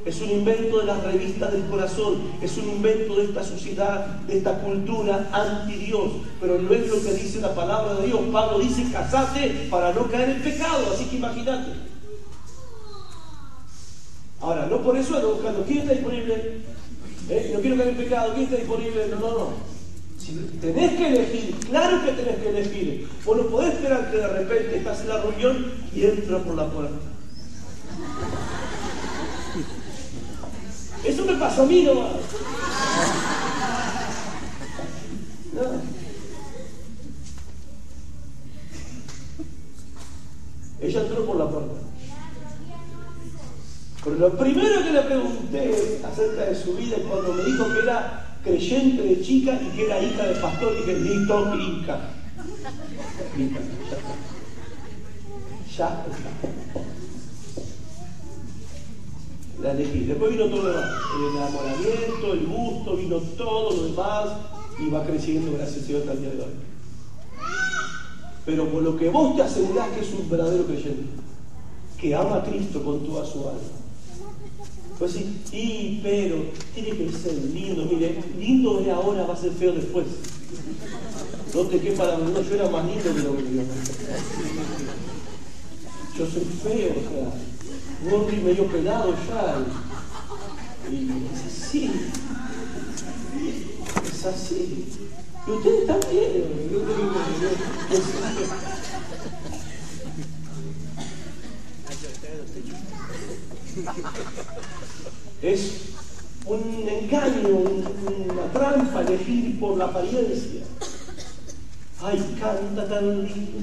es un invento de las revistas del corazón, es un invento de esta sociedad, de esta cultura anti-Dios. Pero no es lo que dice la palabra de Dios. Pablo dice: casate para no caer en pecado. Así que imagínate. Ahora, no por eso ando buscando quién está disponible, no quiero caer en pecado, quién está disponible, no. Si tenés que elegir, claro que tenés que elegir. Vos no podés esperar que de repente estás en la reunión y entra por la puerta. Eso me pasó a mí nomás. No. Ella entró por la puerta. lo primero que le pregunté acerca de su vida es cuando me dijo que era creyente de chica y que era hija de pastor, y dije, listo, hija. Ya está. La elegí. Después vino todo lo demás. El enamoramiento, el gusto, vino todo lo demás y va creciendo, gracias a Dios, hasta el día de hoy. Pero por lo que vos te asegurás que es un verdadero creyente, que ama a Cristo con toda su alma. Pues sí, pero tiene que ser lindo. Mire, lindo es ahora, va a ser feo después. No te quepa la mano, yo era más lindo que lo que yo. Yo soy feo, o sea, gordo y medio pelado ya. Y es así. Es así. Y ustedes también. Es un engaño, una trampa elegir por la apariencia. Ay, canta tan lindo.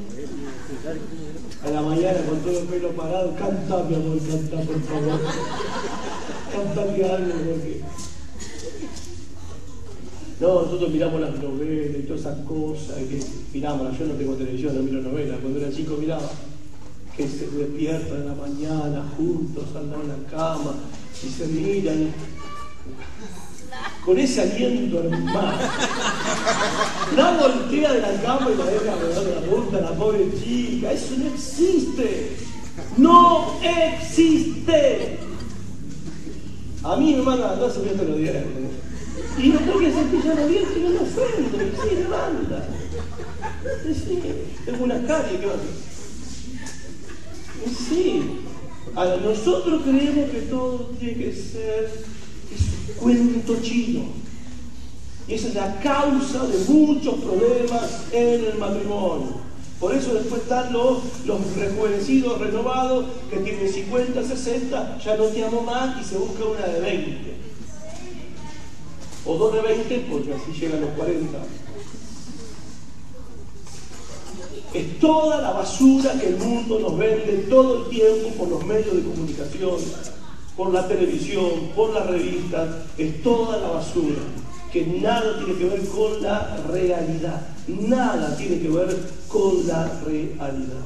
A la mañana con todo el pelo parado, canta mi amor, canta por favor. Canta mi alma, porque... No, nosotros miramos las novelas y todas esas cosas, que miramos, yo no tengo televisión, no miro novelas, cuando era chico miraba que se despiertan en la mañana juntos, andan en la cama y se miran con ese aliento hermano. La voltea de la cama y la deja de la punta a la pobre chica. Eso no existe. No existe. A mí me mandan a cepillando los dientes. Y no tengo que cepillar los dientes, yo me ofendo. Y sí, me manda. Sí, tengo una carie, ¿qué va a hacer? Sí, ahora nosotros creemos que todo tiene que ser cuento chino. Y esa es la causa de muchos problemas en el matrimonio. Por eso después están los rejuvenecidos, renovados, que tienen 50, 60, ya no te amo más y se busca una de 20. O dos de 20 porque así llegan los 40. Es toda la basura que el mundo nos vende todo el tiempo por los medios de comunicación, por la televisión, por las revistas. Es toda la basura que nada tiene que ver con la realidad. Nada tiene que ver con la realidad.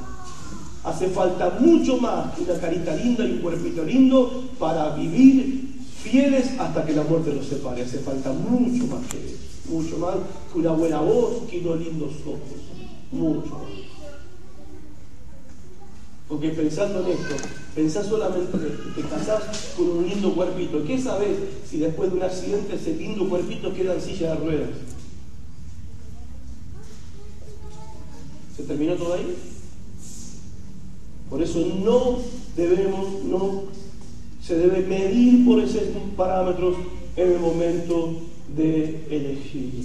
Hace falta mucho más que una carita linda y un cuerpito lindo para vivir fieles hasta que la muerte los separe. Hace falta mucho más que eso. Mucho más que una buena voz, que unos lindos ojos. Mucho más. Porque pensando en esto, pensás solamente en esto, te casás con un lindo cuerpito. ¿Qué sabés si después de un accidente ese lindo cuerpito queda en silla de ruedas? ¿Se terminó todo ahí? Por eso no se debe medir por esos parámetros en el momento de elegir.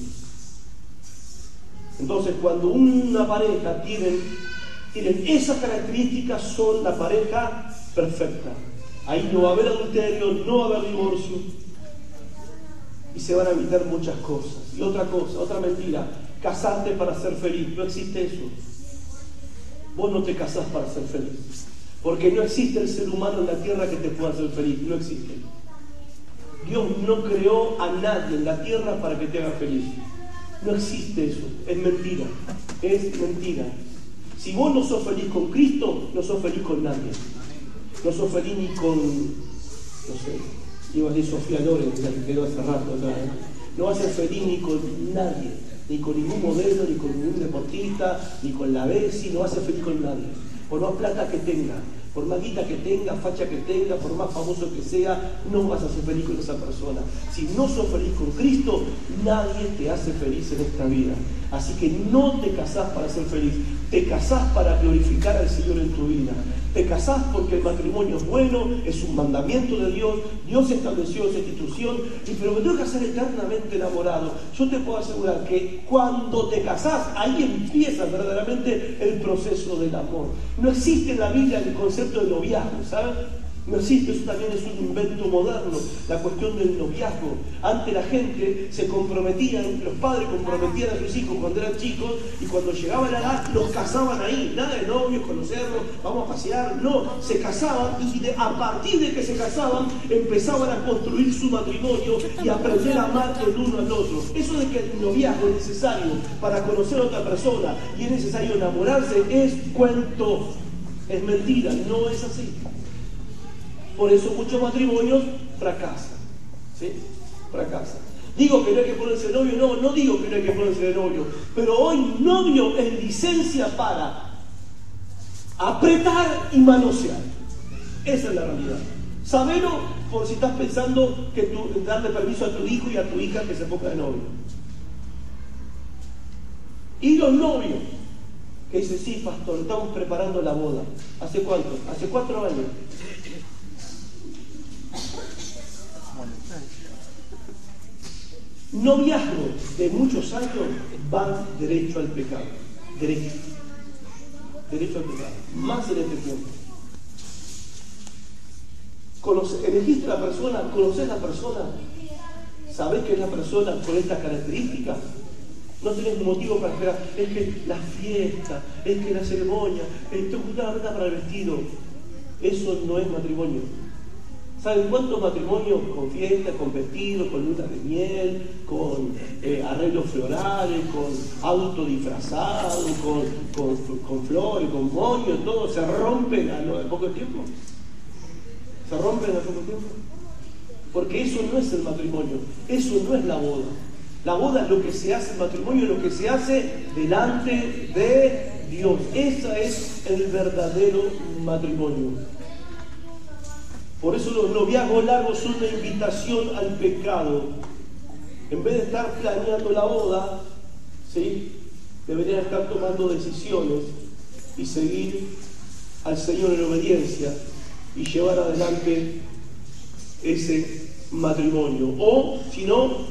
Entonces, cuando una pareja tienen esas características, son la pareja perfecta. Ahí no va a haber adulterio, no va a haber divorcio y se van a evitar muchas cosas. Y otra cosa, otra mentira, casarte para ser feliz. No existe eso. Vos no te casás para ser feliz, porque no existe el ser humano en la tierra que te pueda hacer feliz. No existe. Dios no creó a nadie en la tierra para que te haga feliz. No existe eso. Es mentira. Es mentira. Si vos no sos feliz con Cristo, no sos feliz con nadie. No sos feliz ni con, no sé, iba a decir Sofía Loren, la que quedó hace rato acá. No vas a ser feliz ni con nadie, ni con ningún modelo, ni con ningún deportista, ni con la Bessi, no vas a ser feliz con nadie. Por más plata que tenga, por más guita que tenga, facha que tenga, por más famoso que sea, no vas a ser feliz con esa persona. Si no sos feliz con Cristo, nadie te hace feliz en esta vida. Así que no te casás para ser feliz, te casás para glorificar al Señor en tu vida. Te casás porque el matrimonio es bueno, es un mandamiento de Dios, Dios estableció esa institución, pero me tengo que casar eternamente enamorado. Yo te puedo asegurar que cuando te casás, ahí empieza verdaderamente el proceso del amor. No existe en la Biblia el concepto de noviazgo, ¿sabes? No existe, eso también es un invento moderno, la cuestión del noviazgo. Antes la gente se comprometía, los padres comprometían a sus hijos cuando eran chicos y cuando llegaba la edad los casaban ahí. Nada de novios, conocerlos, vamos a pasear. No, se casaban y a partir de que se casaban empezaban a construir su matrimonio y a aprender a amar el uno al otro. Eso de que el noviazgo es necesario para conocer a otra persona y es necesario enamorarse es cuento, es mentira, no es así. Por eso muchos matrimonios fracasan, ¿sí? Fracasan. Digo que no hay que ponerse de novio, no digo que no hay que ponerse de novio, pero hoy novio es licencia para apretar y manosear. Esa es la realidad. Sabelo por si estás pensando que darle permiso a tu hijo y a tu hija que se ponga de novio. Y los novios, que dicen, sí, pastor, estamos preparando la boda. ¿Hace cuánto? Hace 4 años. Noviazgo de muchos años van derecho al pecado. Derecho al pecado. Más en este punto. Elegiste a la persona, conocés a la persona, sabés que es la persona con estas características. No tenés motivo para esperar. Es que la fiesta, es que la ceremonia, esto es una verdad para el vestido. Eso no es matrimonio. ¿Saben cuántos matrimonios con fiesta, con vestidos, con luna de miel, con arreglos florales, con auto disfrazado, con flores, con moños, todo se rompen a poco tiempo? ¿Se rompen a poco tiempo? Porque eso no es el matrimonio, eso no es la boda. La boda es lo que se hace, el matrimonio es lo que se hace delante de Dios. Ese es el verdadero matrimonio. Por eso los noviazgos largos son una invitación al pecado. En vez de estar planeando la boda, ¿sí?, deberían estar tomando decisiones y seguir al Señor en obediencia y llevar adelante ese matrimonio. O, si no,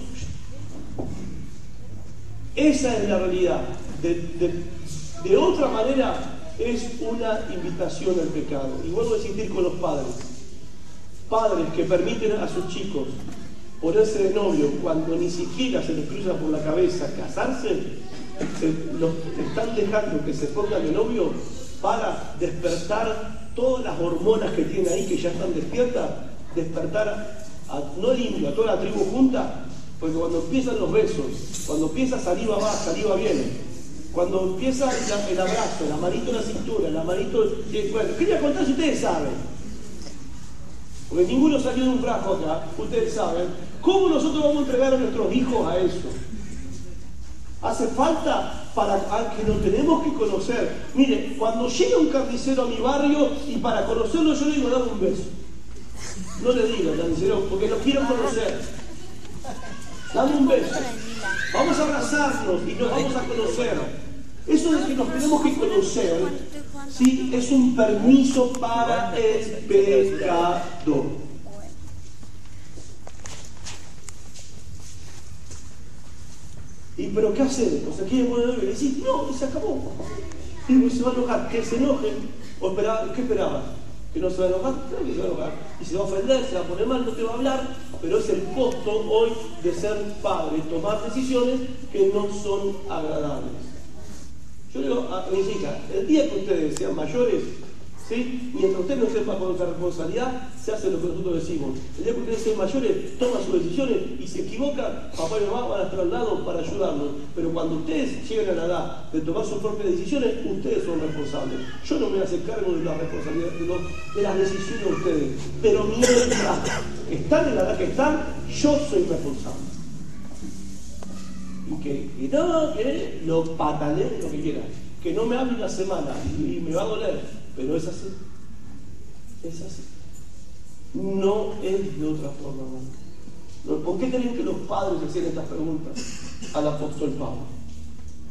esa es la realidad. De otra manera, es una invitación al pecado. Y vuelvo a insistir con los padres. Padres que permiten a sus chicos ponerse de novio cuando ni siquiera se les cruza por la cabeza casarse, los están dejando que se pongan de novio para despertar todas las hormonas que tienen ahí, que ya están despiertas, despertar no al indio, a toda la tribu junta, porque cuando empiezan los besos, cuando empieza saliva va, saliva viene, cuando empieza el abrazo, la manito en la cintura, la manito... Bueno, quería contar si ustedes saben. Porque ninguno salió de un frasco acá, ustedes saben, ¿cómo nosotros vamos a entregar a nuestros hijos a eso? Hace falta que nos tenemos que conocer. Mire, cuando llega un carnicero a mi barrio y para conocerlo yo le digo, dame un beso. No le digo, carnicero, porque lo quiero conocer. Dame un beso. Vamos a abrazarnos y nos vamos a conocer. Eso de que nos tenemos que conocer, ¿sí?, es un permiso para el pecado. ¿Y pero qué hacemos? O sea, ¿quién puede beber? Y decís, no, y se acabó. Y se va a enojar, que se enojen. ¿O ¿qué esperabas? ¿Que no se va a enojar? Claro que se va a enojar. Y se va a ofender, se va a poner mal, no te va a hablar. Pero es el costo hoy de ser padre, tomar decisiones que no son agradables. Yo digo a mis hijas, el día que ustedes sean mayores, ¿sí?, mientras ustedes no sepan con esa responsabilidad, se hace lo que nosotros decimos. El día que ustedes sean mayores, toman sus decisiones y se equivocan, papá y mamá van a estar al lado para ayudarlos. Pero cuando ustedes lleguen a la edad de tomar sus propias decisiones, ustedes son responsables. Yo no me voy a hacer cargo de la responsabilidad de las decisiones de ustedes. Pero mientras están en la edad que están, yo soy responsable. Y que lo pataleen lo que quieran, que no me hable una semana y me va a doler, pero es así, no es de otra forma. ¿No? ¿Por qué creen que los padres hacían estas preguntas al apóstol Pablo?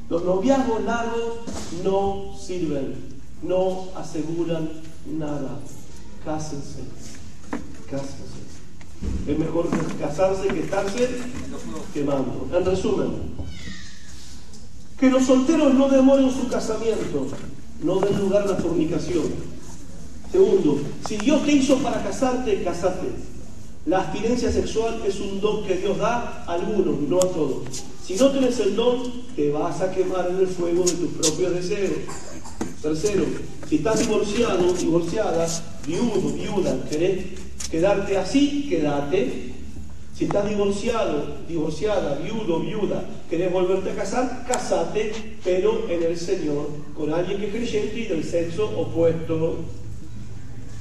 Los noviazgos largos no sirven, no aseguran nada. Cásense. Es mejor casarse que estarse quemando. En resumen, que los solteros no demoren su casamiento, no den lugar a la fornicación. Segundo, si Dios te hizo para casarte, casate. La abstinencia sexual es un don que Dios da a algunos, no a todos. Si no tienes el don, te vas a quemar en el fuego de tus propios deseos. Tercero, si estás divorciado, divorciada, viudo, viuda, querés quedarte así, quédate. Si estás divorciado, divorciada, viudo, viuda, querés volverte a casar, casate, pero en el Señor, con alguien que es creyente y del sexo opuesto,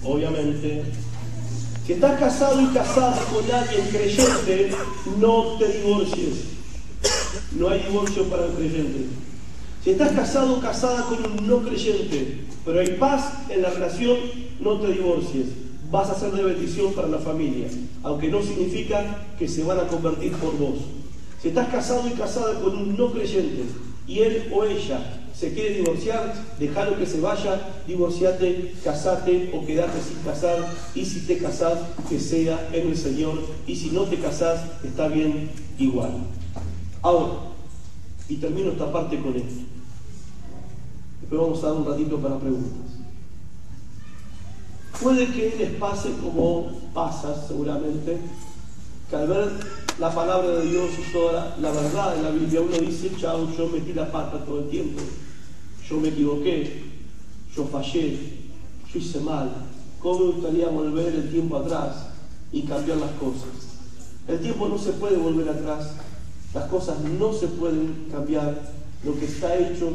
obviamente. Si estás casado y casada con alguien creyente, no te divorcies. No hay divorcio para el creyente. Si estás casado o casada con un no creyente, pero hay paz en la relación, no te divorcies. Vas a ser de bendición para la familia, aunque no significa que se van a convertir por vos. Si estás casado y casada con un no creyente y él o ella se quiere divorciar, déjalo que se vaya, divorciate, casate o quedate sin casar, y si te casás, que sea en el Señor, y si no te casás, está bien igual. Ahora, y termino esta parte con esto. Después vamos a dar un ratito para preguntas. Puede que les pase como pasa seguramente, que al ver la palabra de Dios y toda la verdad de la Biblia, uno dice, chao, yo metí la pata todo el tiempo, yo me equivoqué, yo fallé, yo hice mal. ¿Cómo me gustaría volver el tiempo atrás y cambiar las cosas? El tiempo no se puede volver atrás, las cosas no se pueden cambiar, lo que está hecho